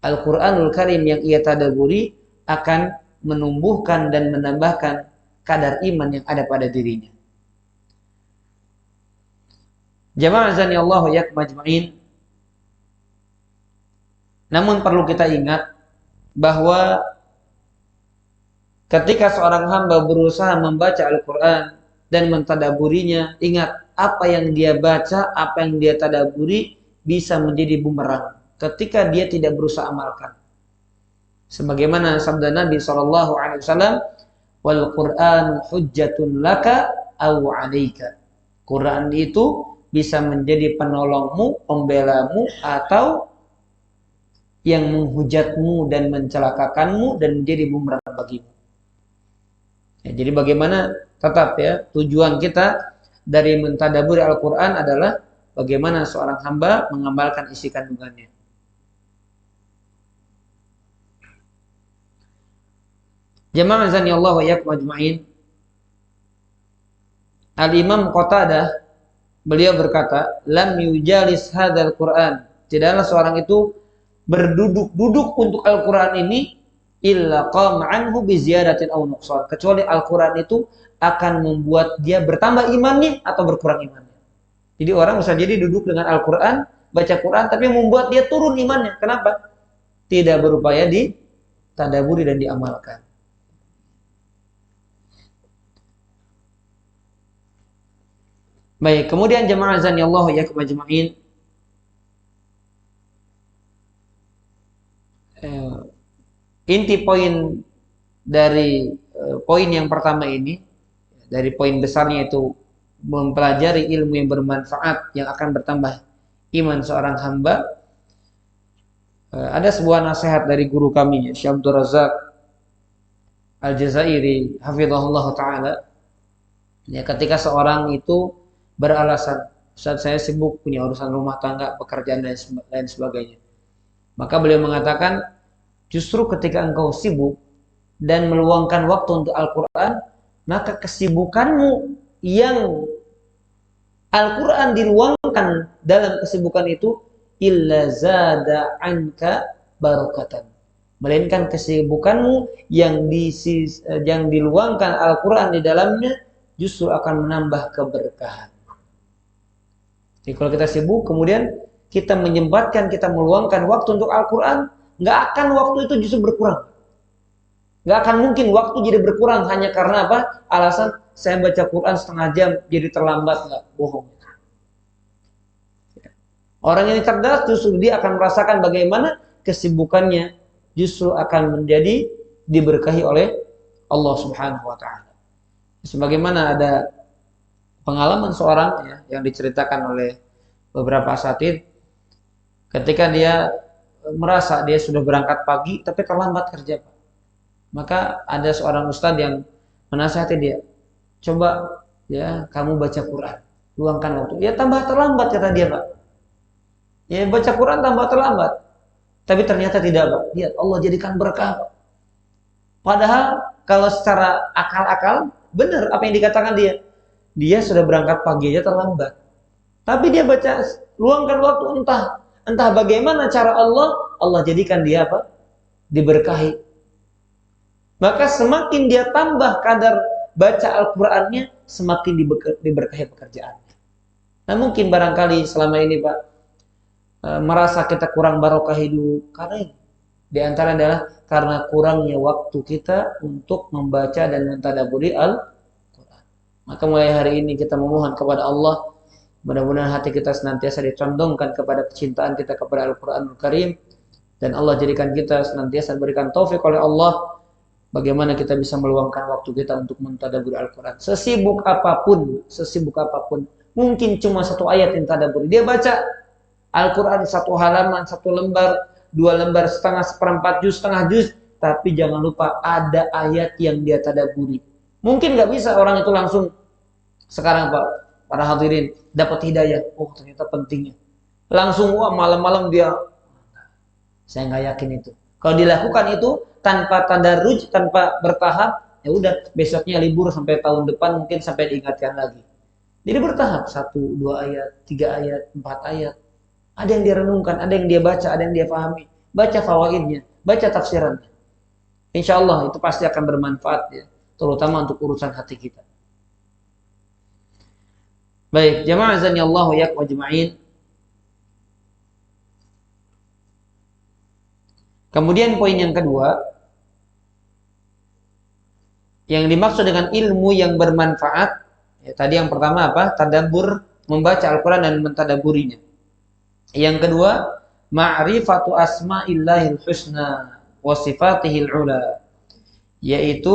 Al-Quranul Karim yang ia tadabburi akan menumbuhkan dan menambahkan kadar iman yang ada pada dirinya. Jamaah azani Allah wa iyyakum ajma'in. Namun perlu kita ingat bahwa ketika seorang hamba berusaha membaca Al-Quran dan mentadaburinya, ingat apa yang dia baca, apa yang dia tadaburi bisa menjadi bumerang ketika dia tidak berusaha amalkan. Sebagaimana sabda Nabi SAW, wal Qur'an hujjatun laka aw 'alaika. Quran itu bisa menjadi penolongmu, pembelamu, atau yang menghujatmu dan mencelakakanmu dan menjadi bumerang bagimu. Ya, jadi bagaimana tetap ya tujuan kita dari mentadaburi Al-Quran adalah bagaimana seorang hamba mengamalkan isi kandungannya. Jamaah azani Allah wa iyyakum ajma'in. Al-Imam Qatadah, beliau berkata, lam yujalis hadzal Qur'an, tidaklah seorang itu berduduk-duduk untuk Al-Quran ini illa qama anhu bi ziyadatin aw nuqsan, kecuali Al-Quran itu akan membuat dia bertambah imannya atau berkurang imannya. Jadi orang bisa jadi duduk dengan Al-Quran, baca Quran, tapi membuat dia turun imannya. Kenapa? Tidak berupaya ditadaburi dan diamalkan. Baik, kemudian jamaah azani Allah wa iyyakum ajma'in. Inti poin dari poin yang pertama ini, dari poin besarnya itu mempelajari ilmu yang bermanfaat yang akan bertambah iman seorang hamba. Ada sebuah nasihat dari guru kami, Syekh Abdul Razak Al-Jazairi hafizahullah taala, ya, ketika seorang itu beralasan, "Ustaz, saya sibuk punya urusan rumah tangga, pekerjaan dan lain sebagainya." Maka beliau mengatakan, justru ketika engkau sibuk dan meluangkan waktu untuk Al-Quran, maka kesibukanmu yang Al-Quran diluangkan dalam kesibukan itu, illa zada anka barakatan, melainkan kesibukanmu yang diluangkan Al-Quran di dalamnya justru akan menambah keberkahan. Jadi kalau kita sibuk kemudian kita menyempatkan, kita meluangkan waktu untuk Al-Quran, nggak akan waktu itu justru berkurang. Nggak akan mungkin waktu jadi berkurang hanya karena apa? Alasan saya baca Quran setengah jam jadi terlambat, nggak, bohong. Orang yang cerdas justru dia akan merasakan bagaimana kesibukannya justru akan menjadi diberkahi oleh Allah Subhanahu wa taala. Sebagaimana ada pengalaman seorang, ya, yang diceritakan oleh beberapa asatidz, ketika dia merasa dia sudah berangkat pagi tapi terlambat kerja, Pak. Maka ada seorang ustadz yang menasihati dia, "Coba, ya, kamu baca Quran, luangkan waktu." Ya, tambah terlambat, kata dia, Pak. Ya, baca Quran tambah terlambat. Tapi ternyata tidak, Pak. Lihat, Allah jadikan berkah, Pak. Padahal kalau secara akal-akal benar apa yang dikatakan dia. Dia sudah berangkat pagi aja terlambat. Tapi dia baca, luangkan waktu, entah bagaimana cara Allah jadikan dia apa? Diberkahi. Maka semakin dia tambah kadar baca Al-Qur'annya, semakin diberkahi pekerjaannya. Nah, mungkin barangkali selama ini, Pak, merasa kita kurang barokah hidup karena ini. Di antara adalah karena kurangnya waktu kita untuk membaca dan mentadabburi Al-Qur'an. Maka mulai hari ini kita memohon kepada Allah, mudah-mudahan hati kita senantiasa dicondongkan kepada kecintaan kita kepada Al-Qur'anul Karim, dan Allah jadikan kita senantiasa diberikan taufik oleh Allah bagaimana kita bisa meluangkan waktu kita untuk mentadabburi Al-Qur'an. Sesibuk apapun, mungkin cuma satu ayat yang tadabburi. Dia baca Al-Quran satu halaman, satu lembar, dua lembar, setengah, seperempat juz, setengah juz, tapi jangan lupa ada ayat yang dia tadabburi. Mungkin nggak bisa orang itu langsung sekarang, Pak, para hadirin, dapat hidayah. Oh, ternyata pentingnya. Langsung, wah, malam-malam dia. Saya nggak yakin itu. Kalau dilakukan itu tanpa tadarruj, tanpa bertahap, ya udah, besoknya libur sampai tahun depan, mungkin sampai diingatkan lagi. Jadi bertahap, 1, 2 ayat, 3 ayat, 4 ayat. Ada yang dia renungkan, ada yang dia baca, ada yang dia pahami. Baca fawaidnya, baca tafsirannya. Insya Allah itu pasti akan bermanfaat, ya, terutama untuk urusan hati kita. Baik, jamaah azani Allah wa iyyakum ajma'in. Kemudian poin yang kedua, yang dimaksud dengan ilmu yang bermanfaat, ya, tadi yang pertama apa? Tadabbur, membaca Al-Quran dan mentadabburinya. Yang kedua, ma'rifatu asma'illahil husna wa sifatihil ula, yaitu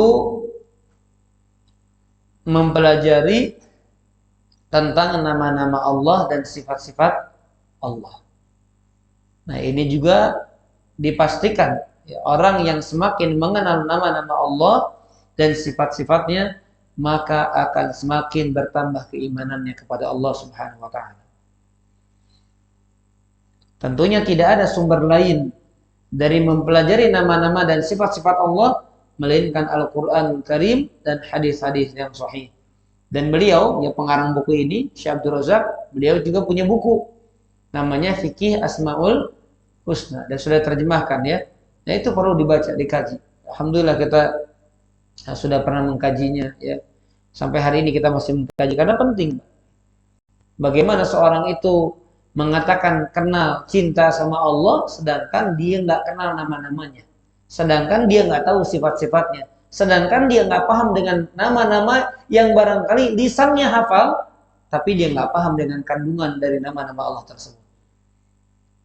mempelajari tentang nama-nama Allah dan sifat-sifat Allah. Nah, ini juga dipastikan, ya, orang yang semakin mengenal nama-nama Allah dan sifat-sifatnya, maka akan semakin bertambah keimanannya kepada Allah Subhanahu wa taala. Tentunya tidak ada sumber lain dari mempelajari nama-nama dan sifat-sifat Allah melainkan Al-Qur'anul Karim dan hadis-hadis yang sahih. Dan beliau, ya, pengarang buku ini, Syekh Abdul Razak, beliau juga punya buku namanya Fikih Asmaul Husna dan sudah terjemahkan, ya. Nah, itu perlu dibaca, dikaji. Alhamdulillah kita sudah pernah mengkajinya, ya. Sampai hari ini kita masih mengkaji karena penting. Bagaimana seorang itu mengatakan kenal cinta sama Allah sedangkan dia nggak kenal nama-namanya, sedangkan dia nggak tahu sifat-sifatnya, sedangkan dia nggak paham dengan nama-nama yang barangkali lisannya hafal, tapi dia nggak paham dengan kandungan dari nama-nama Allah tersebut.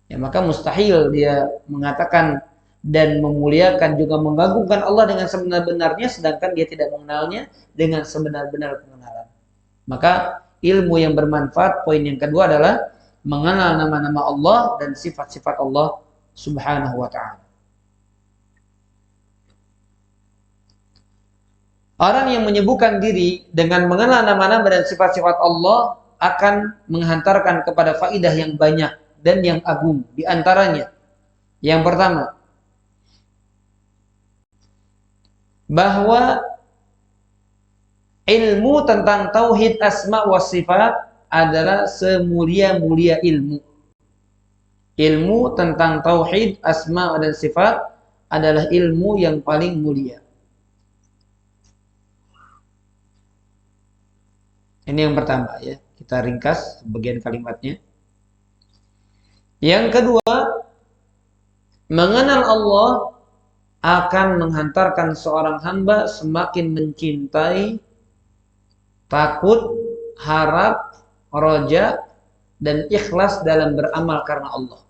Ya, maka mustahil dia mengatakan dan memuliakan juga mengagungkan Allah dengan sebenar-benarnya sedangkan dia tidak mengenalnya dengan sebenar-benar pengenalan. Maka ilmu yang bermanfaat, poin yang kedua adalah mengenal nama-nama Allah dan sifat-sifat Allah Subhanahu wa ta'ala. Orang yang menyibukkan diri dengan mengenal nama-nama dan sifat-sifat Allah akan menghantarkan kepada faidah yang banyak dan yang agung. Di antaranya, yang pertama, bahwa ilmu tentang tauhid asma wa sifat adalah semulia-mulia ilmu. Ilmu tentang tauhid asma dan sifat adalah ilmu yang paling mulia. Ini yang pertama ya. Kita ringkas bagian kalimatnya. Yang kedua, mengenal Allah akan menghantarkan seorang hamba semakin mencintai, takut, harap, roja, dan ikhlas dalam beramal karena Allah.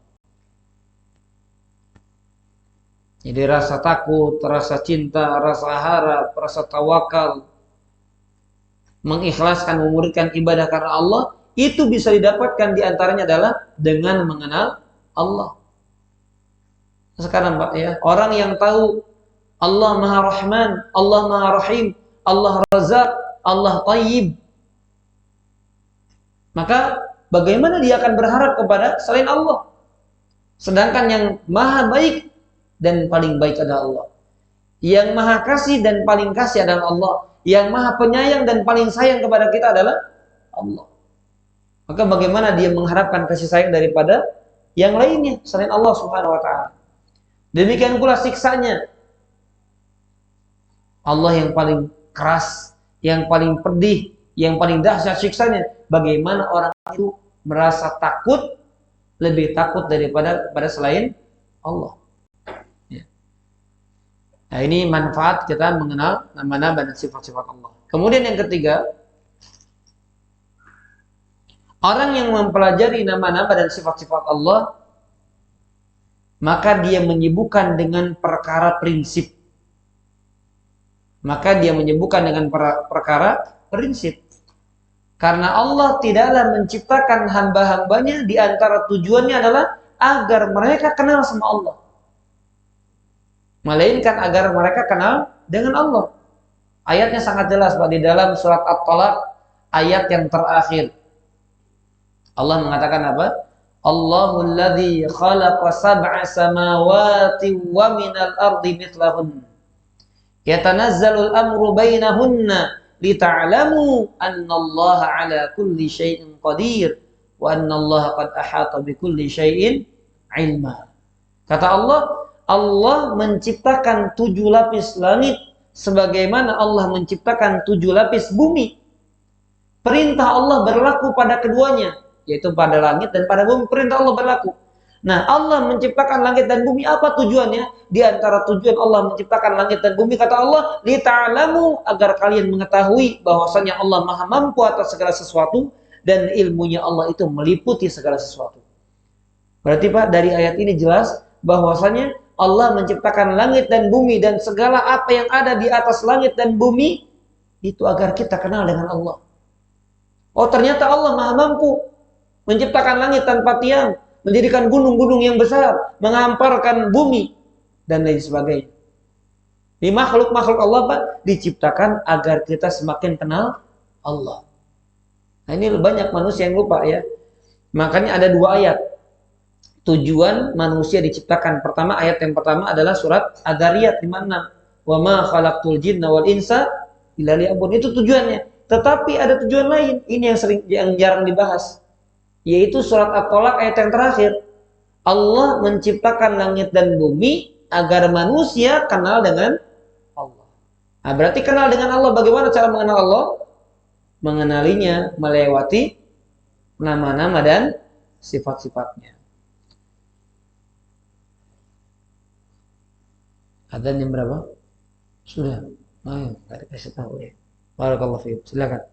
Jadi rasa takut, rasa cinta, rasa harap, rasa tawakal, mengikhlaskan, memuridkan ibadah karena Allah, itu bisa didapatkan diantaranya adalah dengan mengenal Allah. Sekarang Pak ya, orang yang tahu Allah Maha Rahman, Allah Maha Rahim, Allah Razak, Allah Tayyib, maka bagaimana dia akan berharap kepada selain Allah? Sedangkan yang Maha Baik dan paling baik adalah Allah. Yang Maha Kasih dan paling kasih adalah Allah. Yang Maha Penyayang dan paling sayang kepada kita adalah Allah. Maka bagaimana dia mengharapkan kasih sayang daripada yang lainnya selain Allah Subhanahu wa taala? Demikian pula siksanya. Allah yang paling keras, yang paling pedih, yang paling dahsyat siksanya. Bagaimana orang itu merasa takut, lebih takut daripada selain Allah. Nah, ini manfaat kita mengenal nama-nama dan sifat-sifat Allah. Kemudian yang ketiga, orang yang mempelajari nama-nama dan sifat-sifat Allah, maka dia menyibukkan dengan perkara prinsip. Maka dia menyibukkan dengan perkara prinsip. Karena Allah tidaklah menciptakan hamba-hambanya di antara tujuannya adalah agar mereka kenal sama Allah. Melainkan agar mereka kenal dengan Allah. Ayatnya sangat jelas Pak, di dalam surat At-Talaq ayat yang terakhir. Allah mengatakan apa? Allahul ladzi khalaqa sab'a samawati wa minal ardi mithlahun. Yatanazzalul amru bainahunna lita'lamu annallaha ala kulli syai'in qadir wa annallaha qad ahata bikulli syai'in ilma. Kata Allah, Allah menciptakan 7 lapis langit sebagaimana Allah menciptakan 7 lapis bumi. Perintah Allah berlaku pada keduanya, yaitu pada langit dan pada bumi. Perintah Allah berlaku. Nah, Allah menciptakan langit dan bumi, apa tujuannya? Di antara tujuan Allah menciptakan langit dan bumi, kata Allah, lita'lamu, agar kalian mengetahui bahwasanya Allah Maha mampu atas segala sesuatu dan ilmunya Allah itu meliputi segala sesuatu. Berarti Pak, dari ayat ini jelas bahwasanya Allah menciptakan langit dan bumi dan segala apa yang ada di atas langit dan bumi itu agar kita kenal dengan Allah. Oh, ternyata Allah Maha mampu menciptakan langit tanpa tiang, mendirikan gunung-gunung yang besar, menghamparkan bumi dan lain sebagainya. Di makhluk-makhluk Allah Pak diciptakan agar kita semakin kenal Allah. Nah, ini banyak manusia yang lupa ya. Makanya ada 2 ayat tujuan manusia diciptakan. Pertama, ayat yang pertama adalah surat Ad-Dariyat 56. Wa ma khalaqtul jinna wal insa illa liya'budun. Itu tujuannya. Tetapi ada tujuan lain. Ini yang jarang dibahas. Yaitu surat At-Talaq ayat yang terakhir. Allah menciptakan langit dan bumi agar manusia kenal dengan Allah. Nah, berarti kenal dengan Allah. Bagaimana cara mengenal Allah? Mengenalinya melewati nama-nama dan sifat-sifatnya. Adzan jam berapa? Sudah. Ayo, kita kasih tahu ya. Barakallahu fiik. Silakan.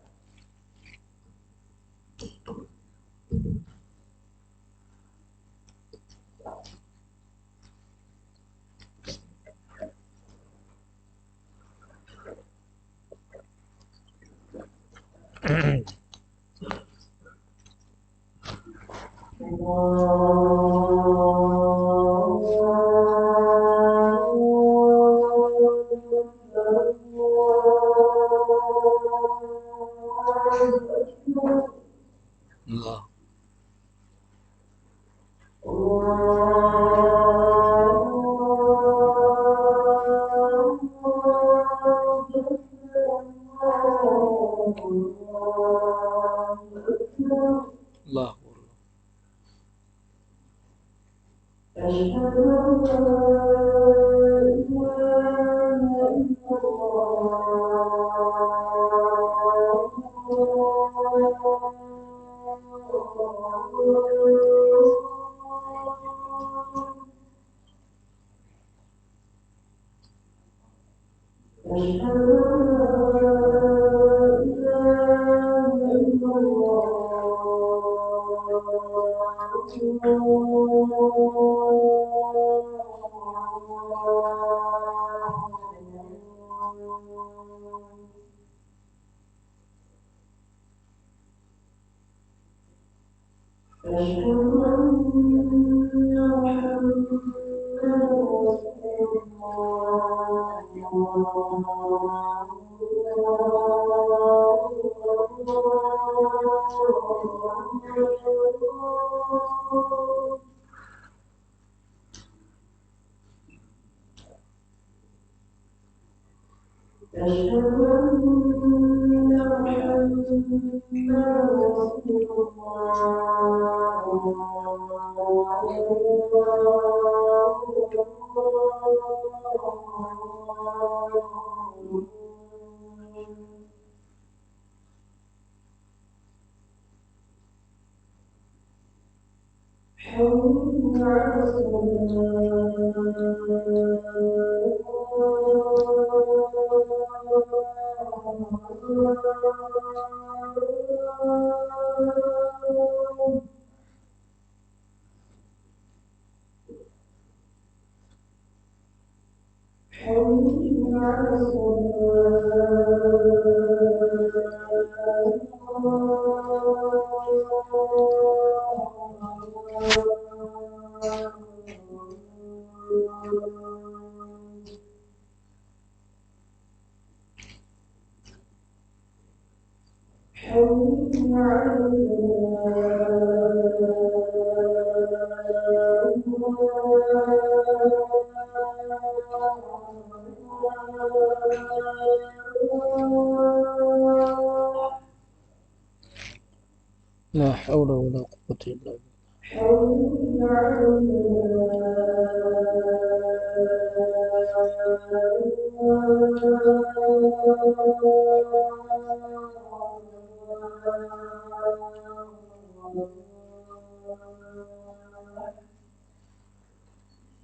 لا حول ولا قوة إلا بالله.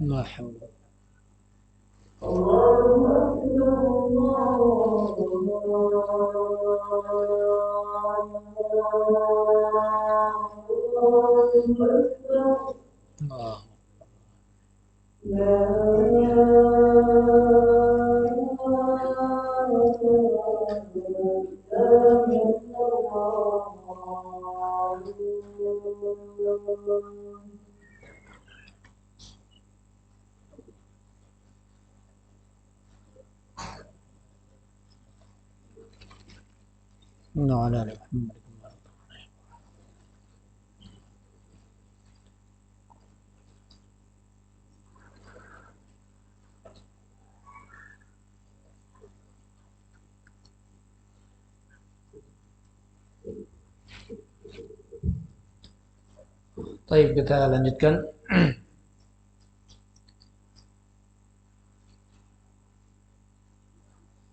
لا حول. الله. وعلى آل محمد. Baik, kita lanjutkan.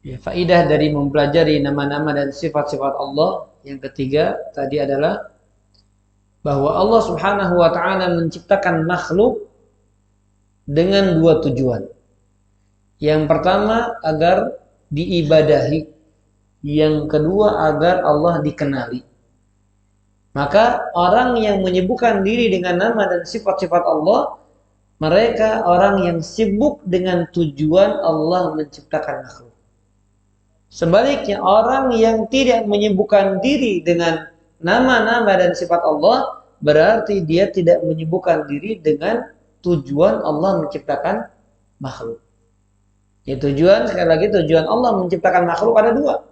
Ya, faidah dari mempelajari nama-nama dan sifat-sifat Allah yang ketiga tadi adalah bahwa Allah Subhanahu wa taala menciptakan makhluk dengan dua tujuan. Yang pertama agar diibadahi, yang kedua agar Allah dikenali. Maka orang yang menyibukkan diri dengan nama dan sifat-sifat Allah, mereka orang yang sibuk dengan tujuan Allah menciptakan makhluk. Sebaliknya orang yang tidak menyibukkan diri dengan nama-nama dan sifat Allah, berarti dia tidak menyibukkan diri dengan tujuan Allah menciptakan makhluk. Ya, tujuan, sekali lagi tujuan Allah menciptakan makhluk ada dua.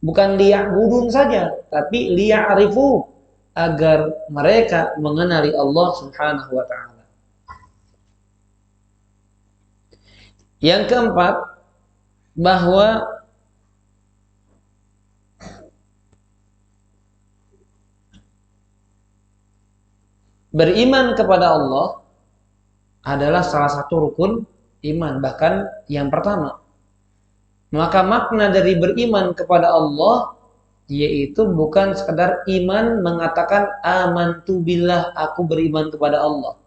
Bukan liya'budun saja, tapi liya'rifu, agar mereka mengenali Allah Subhanahu wa taala. Yang keempat, bahwa beriman kepada Allah adalah salah satu rukun iman, bahkan yang pertama. Maka makna dari beriman kepada Allah yaitu bukan sekadar iman mengatakan amantu billah, aku beriman kepada Allah.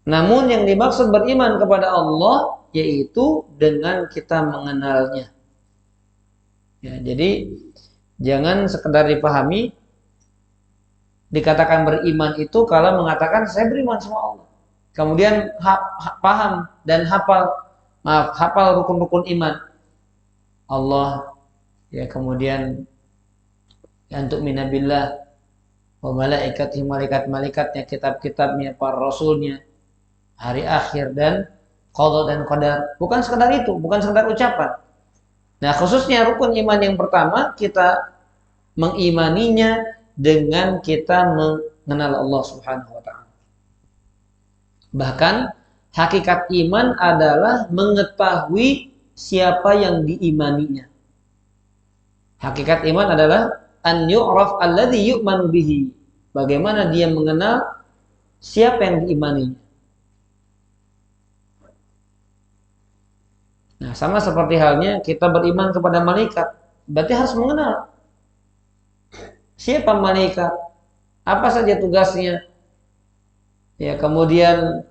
Namun yang dimaksud beriman kepada Allah yaitu dengan kita mengenalnya. Ya, jadi jangan sekedar dipahami dikatakan beriman itu kalau mengatakan saya beriman sama Allah. Kemudian paham dan hafal rukun-rukun iman. Allah, ya, kemudian untuk minabillah wa malaikatihi, malaikat-malaikatnya, kitab-kitabnya, para rasulnya, hari akhir, dan qada dan qadar. Bukan sekedar itu, bukan sekedar ucapan. Nah, khususnya rukun iman yang pertama, kita mengimaninya dengan kita mengenal Allah Subhanahu wa taala. Bahkan hakikat iman adalah mengetahui siapa yang diimaninya. Hakikat iman adalah an yu'raf alladhi yu'manu bihi. Bagaimana dia mengenal siapa yang diimaninya. Nah, sama seperti halnya kita beriman kepada malaikat, berarti harus mengenal siapa malaikat, apa saja tugasnya. Ya, kemudian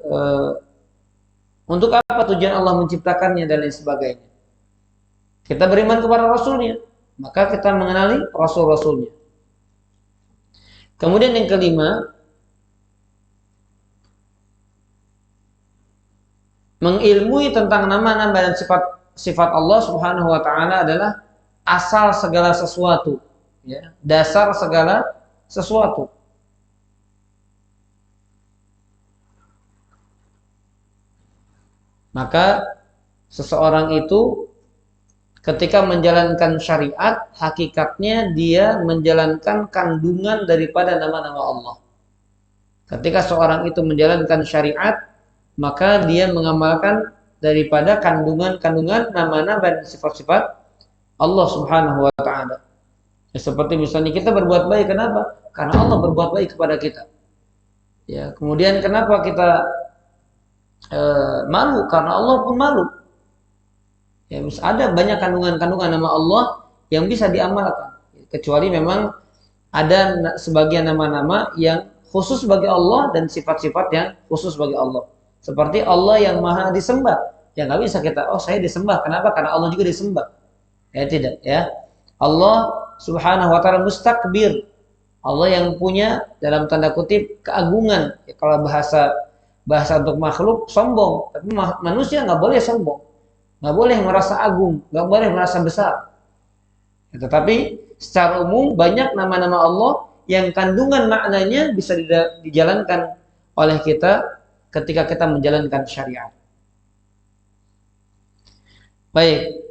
untuk apa tujuan Allah menciptakannya dan lain sebagainya. Kita beriman kepada Rasulnya, maka kita mengenali Rasul-Rasulnya. Kemudian yang kelima, mengilmui tentang nama-nama dan sifat Allah Subhanahu wa taala adalah asal segala sesuatu, ya, dasar segala sesuatu. Maka seseorang itu ketika menjalankan syariat, hakikatnya dia menjalankan kandungan daripada nama-nama Allah. Ketika seorang itu menjalankan syariat, maka dia mengamalkan daripada kandungan-kandungan nama-nama dan sifat-sifat Allah Subhanahu wa taala. Ya, seperti misalnya kita berbuat baik, kenapa? Karena Allah berbuat baik kepada kita. Ya, kemudian kenapa kita malu? Karena Allah pun malu. Ya, ada banyak kandungan-kandungan nama Allah yang bisa diamalkan. Kecuali memang ada sebagian nama-nama yang khusus bagi Allah dan sifat-sifat yang khusus bagi Allah. Seperti Allah yang maha disembah. Ya nggak bisa kita, oh saya disembah. Kenapa? Karena Allah juga disembah. Ya tidak. Ya, Allah Subhanahu wa taala mustakbir. Allah yang punya dalam tanda kutip keagungan. Ya, kalau bahasa untuk makhluk sombong, tapi manusia nggak boleh sombong, nggak boleh merasa agung, nggak boleh merasa besar. Ya, tetapi secara umum banyak nama-nama Allah yang kandungan maknanya bisa dijalankan oleh kita ketika kita menjalankan syariat. Baik,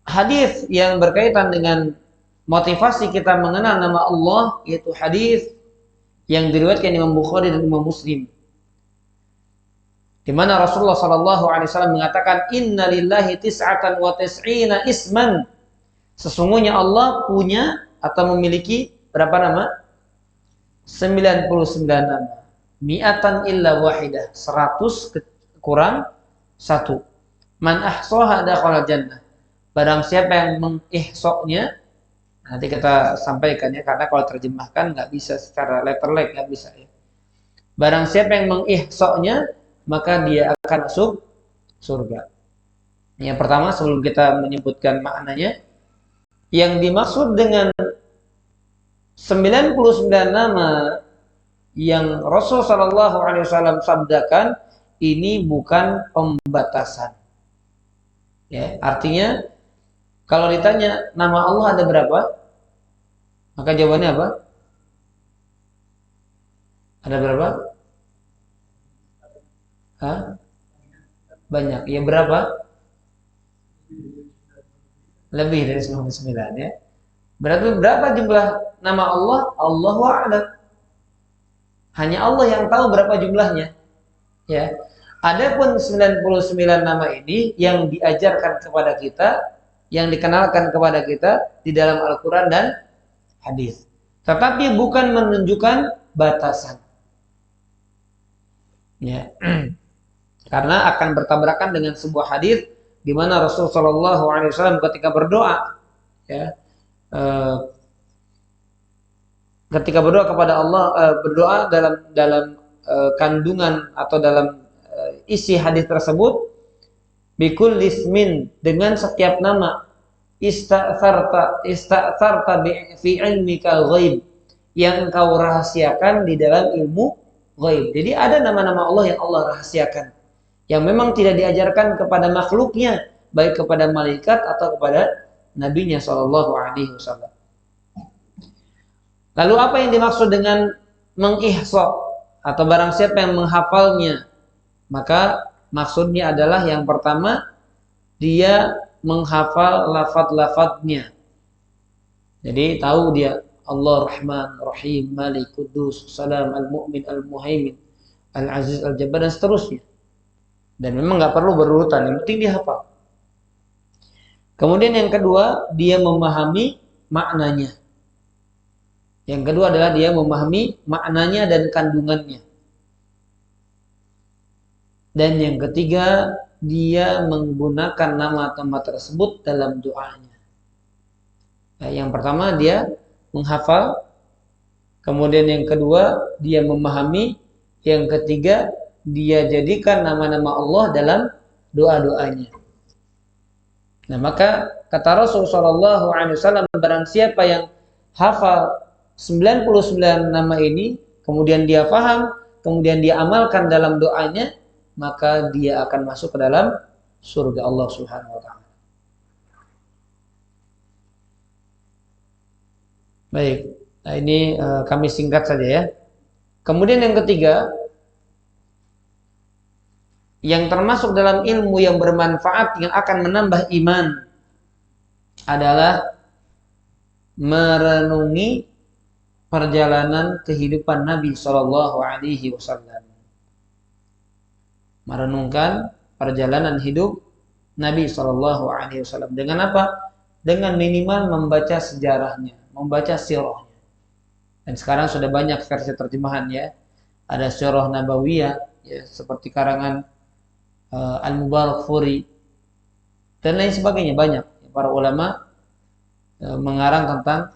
hadis yang berkaitan dengan motivasi kita mengenal nama Allah yaitu hadis yang diriwayatkan Imam Bukhari dan Imam Muslim, di mana Rasulullah SAW mengatakan Inna lillahi tis'atan wa tis'ina isman. Sesungguhnya Allah punya atau memiliki berapa nama? 99 nama. Mi'atan illa wahidah, 100 kurang 1. Man ahsaha dakhala jannah. Barang siapa yang mengihsoknya, nanti kita sampaikan ya, karena kalau terjemahkan nggak bisa secara letterlek, nggak bisa ya. Barang siapa yang mengihsoknya, maka dia akan masuk surga. Yang pertama, sebelum kita menyebutkan maknanya, yang dimaksud dengan 99 nama yang Rasul Shallallahu Alaihi Wasallam sabdakan ini bukan pembatasan. Ya, artinya kalau ditanya nama Allah ada berapa, maka jawabannya apa? Ada berapa? Hah? Banyak. Ya berapa? Lebih dari 99 ya. Berarti berapa jumlah nama Allah? Allahu a'lam. Hanya Allah yang tahu berapa jumlahnya. Ya. Adapun 99 nama ini yang diajarkan kepada kita, yang dikenalkan kepada kita di dalam Al-Qur'an dan hadis. Tetapi bukan menunjukkan batasan. Ya. Karena akan bertabrakan dengan sebuah hadis di mana Rasul Shallallahu Alaihi Wasallam ketika berdoa, ya, ketika berdoa kepada Allah, berdoa dalam kandungan atau dalam isi hadis tersebut, bikul lismin, dengan setiap nama, ista'tharta fi ilmika ghaib, yang engkau rahasiakan di dalam ilmu ghaib. Jadi ada nama-nama Allah yang Allah rahasiakan, yang memang tidak diajarkan kepada makhluknya, baik kepada malaikat atau kepada nabinya sallallahu alaihi wasallam. Lalu apa yang dimaksud dengan mengihsa atau barang siapa yang menghafalnya? Maka maksudnya adalah yang pertama, dia menghafal lafaz-lafaznya. Jadi tahu dia Allah Rahman, Rahim, Malik, Kudus, Salam, Al-Mu'min, Al-Muhaimin, Al-Aziz, Al-Jabbar, dan seterusnya. Dan memang nggak perlu berurutan, yang penting dia hafal. Kemudian yang kedua, dia memahami maknanya. Yang kedua adalah dia memahami maknanya dan kandungannya. Dan yang ketiga, dia menggunakan nama-nama tersebut dalam doanya. Yang pertama, dia menghafal. Kemudian yang kedua, dia memahami. Yang ketiga, dia jadikan nama-nama Allah dalam doa-doanya. Nah, maka kata Rasulullah SAW, barang siapa yang hafal 99 nama ini, kemudian dia paham, kemudian dia amalkan dalam doanya, maka dia akan masuk ke dalam surga Allah Subhanahu wa taala. Baik, nah ini kami singkat saja ya. Kemudian yang ketiga, yang termasuk dalam ilmu yang bermanfaat yang akan menambah iman adalah merenungi perjalanan kehidupan Nabi Shallallahu Alaihi Wasallam. Merenungkan perjalanan hidup Nabi Shallallahu Alaihi Wasallam. Dengan apa? Dengan minimal membaca sejarahnya, membaca sirahnya. Dan sekarang sudah banyak versi terjemahan ya. Ada Sirah Nabawiyah ya, seperti karangan Al-Mubarakfuri dan lain sebagainya, banyak para ulama mengarang tentang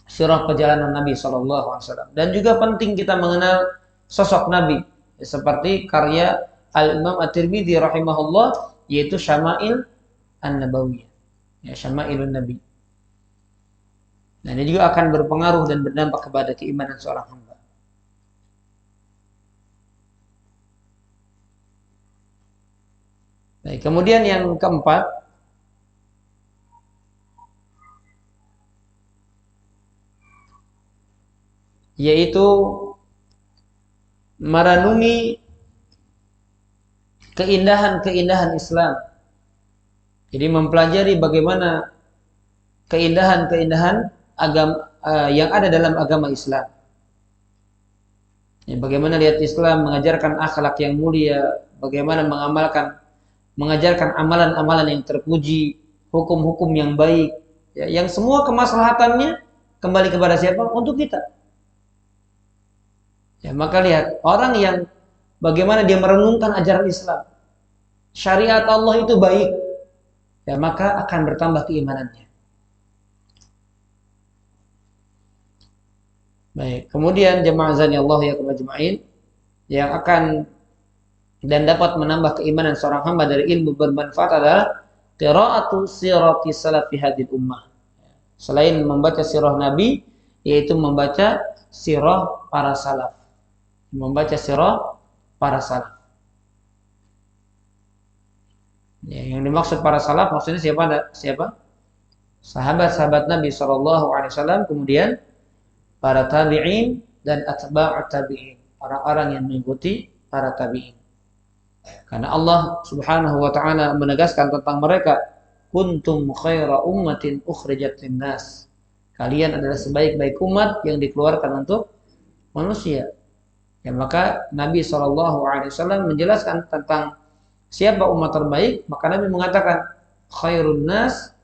sirah perjalanan Nabi Shallallahu Alaihi Wasallam. Dan juga penting kita mengenal sosok Nabi, seperti karya Al-Imam At-Tirmidzi rahimahullah, yaitu Syama'il An-Nabawiyah, ya, Syama'ilun Nabi. Nah, ini juga akan berpengaruh dan berdampak kepada keimanan seorang hamba. Baik, kemudian yang keempat, yaitu merenungi keindahan-keindahan Islam. Jadi mempelajari bagaimana keindahan-keindahan agama yang ada dalam agama Islam. Ya, bagaimana lihat Islam mengajarkan akhlak yang mulia, bagaimana mengajarkan amalan-amalan yang terpuji, hukum-hukum yang baik, ya, yang semua kemaslahatannya kembali kepada siapa? Untuk kita. Ya, maka lihat orang yang bagaimana dia merenungkan ajaran Islam, syariat Allah itu baik, ya, maka akan bertambah keimanannya. Baik, kemudian jemaah azani Allah ya kumajma'in, yang akan dan dapat menambah keimanan seorang hamba dari ilmu bermanfaat adalah qira'atu sirati salafi hadil ummah. Selain membaca sirah Nabi, yaitu membaca sirah para salaf. Membaca sirah para salaf. Ya, yang dimaksud para salaf maksudnya siapa? Sahabat-sahabat Nabi SAW, kemudian para tabi'in dan atba'ut tabi'in, orang-orang yang mengikuti para tabi'in. Karena Allah Subhanahu wa taala menegaskan tentang mereka, kuntum khaira ummatin ukhrijat linnas. Kalian adalah sebaik-baik umat yang dikeluarkan untuk manusia. Ya, maka Nabi SAW menjelaskan tentang siapa umat terbaik, maka Nabi mengatakan khairun nas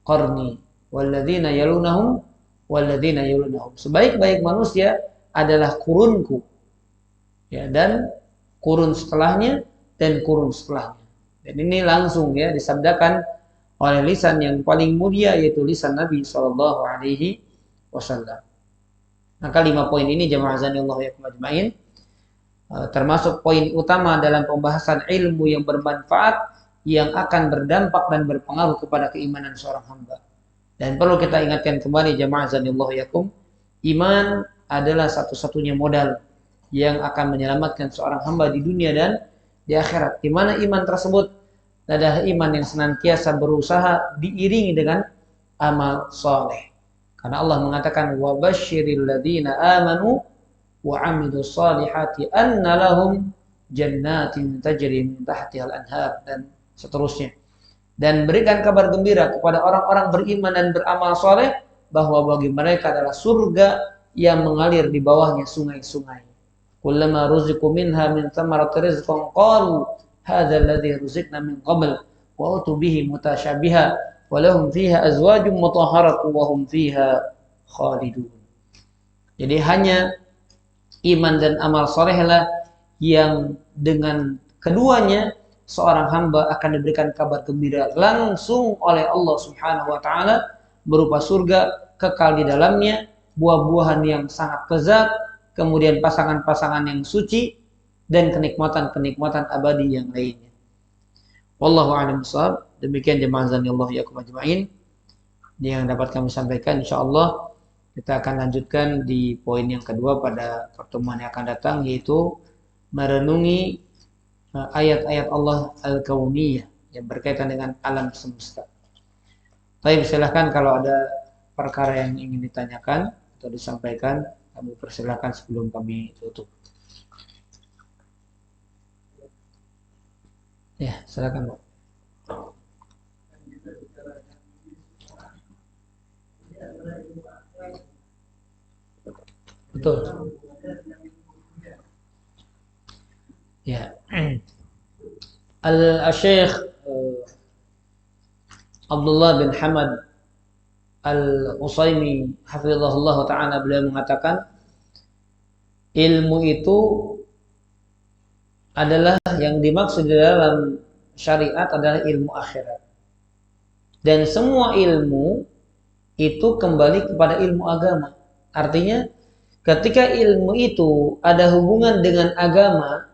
qarni walladzina yalunahum walladzina yalunahum. Sebaik-baik manusia adalah kurunku. Ya, dan kurun setelahnya dan kurun setelahnya. Dan ini langsung ya disabdakan oleh lisan yang paling mulia, yaitu lisan Nabi Shallallahu Alaihi Wasallam. Maka 5 poin ini jamaah azanillahu yakum ajmain termasuk poin utama dalam pembahasan ilmu yang bermanfaat yang akan berdampak dan berpengaruh kepada keimanan seorang hamba. Dan perlu kita ingatkan kembali jamaah azanillahu yakum, iman adalah satu-satunya modal yang akan menyelamatkan seorang hamba di dunia dan di akhirat. Di mana iman tersebut adalah iman yang senantiasa berusaha diiringi dengan amal soleh. Karena Allah mengatakan wa basyiril ladzina amanu wa 'amilus solihati anna lahum jannatin tajri min tahtihal anhar, dan seterusnya. Dan berikan kabar gembira kepada orang-orang beriman dan beramal soleh bahwa bagi mereka adalah surga yang mengalir di bawahnya sungai-sungai. Kullama ruziqu minha min thamarati rizqan qalu hadza alladhi ruziqna min qabl wa utu bihi mutasyabiha wa lahum fiha azwajun mutahharatun wa hum fiha khalidun. Jadi hanya iman dan amal solehlah yang dengan keduanya seorang hamba akan diberikan kabar gembira langsung oleh Allah Subhanahu wa taala berupa surga kekal di dalamnya, buah-buahan yang sangat lezat, kemudian pasangan-pasangan yang suci, dan kenikmatan-kenikmatan abadi yang lainnya. Wallahu a'lam bishawab. Demikian jemaah azanillahu yakum ajmain yang dapat kami sampaikan. Insyaallah kita akan lanjutkan di poin yang kedua pada pertemuan yang akan datang, yaitu merenungi ayat-ayat Allah al-kauniyah yang berkaitan dengan alam semesta. Baik, silahkan kalau ada perkara yang ingin ditanyakan atau disampaikan, kami persilahkan sebelum kami tutup. Ya, silakan, Pak. Betul. Ya. Al-Syekh Abdullah bin Hamad Al-Utsaimin hafizahullah ta'ala, beliau mengatakan ilmu itu adalah yang dimaksud di dalam syariat adalah ilmu akhirat. Dan semua ilmu itu kembali kepada ilmu agama. Artinya ketika ilmu itu ada hubungan dengan agama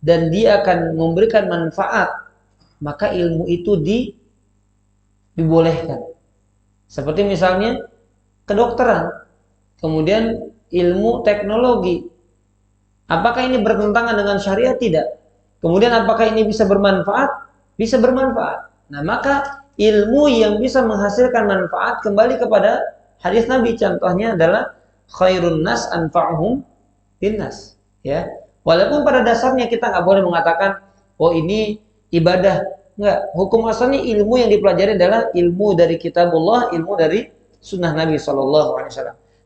dan dia akan memberikan manfaat, maka ilmu itu dibolehkan. Seperti misalnya kedokteran, kemudian ilmu teknologi. Apakah ini bertentangan dengan syariat? Tidak. Kemudian apakah ini bisa bermanfaat? Bisa bermanfaat. Nah, maka ilmu yang bisa menghasilkan manfaat kembali kepada hadis Nabi. Contohnya adalah khairun nas anfa'uhum linnas. Ya. Walaupun pada dasarnya kita nggak boleh mengatakan, oh ini ibadah. Enggak. Hukum asalnya ilmu yang dipelajari adalah ilmu dari kitabullah, ilmu dari sunnah Nabi SAW.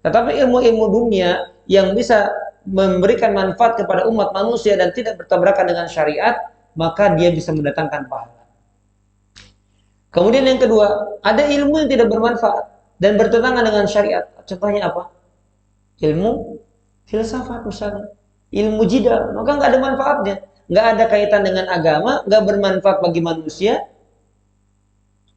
Tetapi ilmu-ilmu dunia yang bisa memberikan manfaat kepada umat manusia dan tidak bertabrakan dengan syariat, maka dia bisa mendatangkan pahala. Kemudian yang kedua, ada ilmu yang tidak bermanfaat dan bertentangan dengan syariat. Contohnya apa? Ilmu filsafat misalnya, ilmu jidal, maka nggak ada manfaatnya, nggak ada kaitan dengan agama, nggak bermanfaat bagi manusia,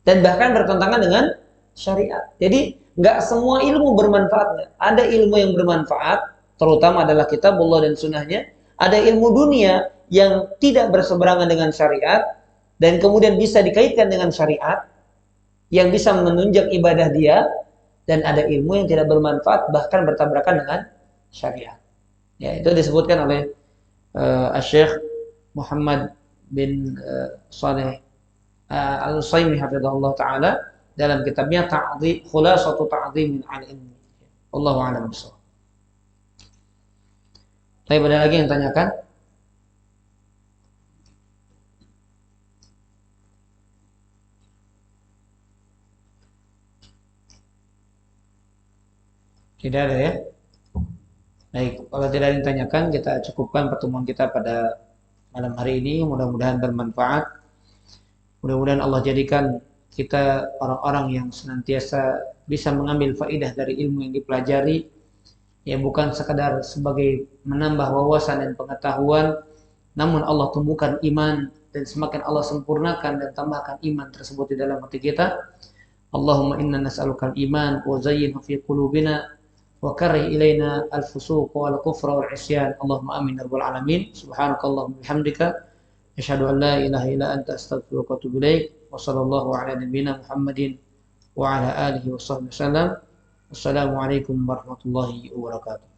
dan bahkan bertentangan dengan syariat. Jadi nggak semua ilmu bermanfaat. Ada ilmu yang bermanfaat, terutama adalah kitabullah dan sunnahnya. Ada ilmu dunia yang tidak berseberangan dengan syariat dan kemudian bisa dikaitkan dengan syariat, yang bisa menunjang ibadah dia. Dan ada ilmu yang tidak bermanfaat, bahkan bertabrakan dengan syariat. Ya, itu disebutkan oleh Syekh Muhammad bin Saleh Al-Utsaimin hafizahullah taala dalam kitabnya Khulasatu Ta'dhimin al-Ilmi. Wallahu a'lam bishawab. Baik, ada lagi yang tanyakan? Tidak ada ya? Baik, kalau tidak ada yang ditanyakan, kita cukupkan pertemuan kita pada malam hari ini. Mudah-mudahan bermanfaat. Mudah-mudahan Allah jadikan kita orang-orang yang senantiasa bisa mengambil faidah dari ilmu yang dipelajari, ya bukan sekadar sebagai menambah wawasan dan pengetahuan, namun Allah tumbuhkan iman dan semakin Allah sempurnakan dan tambahkan iman tersebut di dalam hati kita. Allahumma inna nas'alukal iman wa zayyinhu fi qulubina wa karrih ilaina al-fusuq wal kufra wal isyan. Allahumma amin ya rabbal alamin. Subhanakallahumma bihamdika asyhadu an la ilaha illa anta astaghfiruka wa atubu ilaik. Wa sallallahu ala nabiyyina Muhammadin wa ala alihi wa sahbihi wasallam. Wassalamualaikum warahmatullahi wabarakatuh.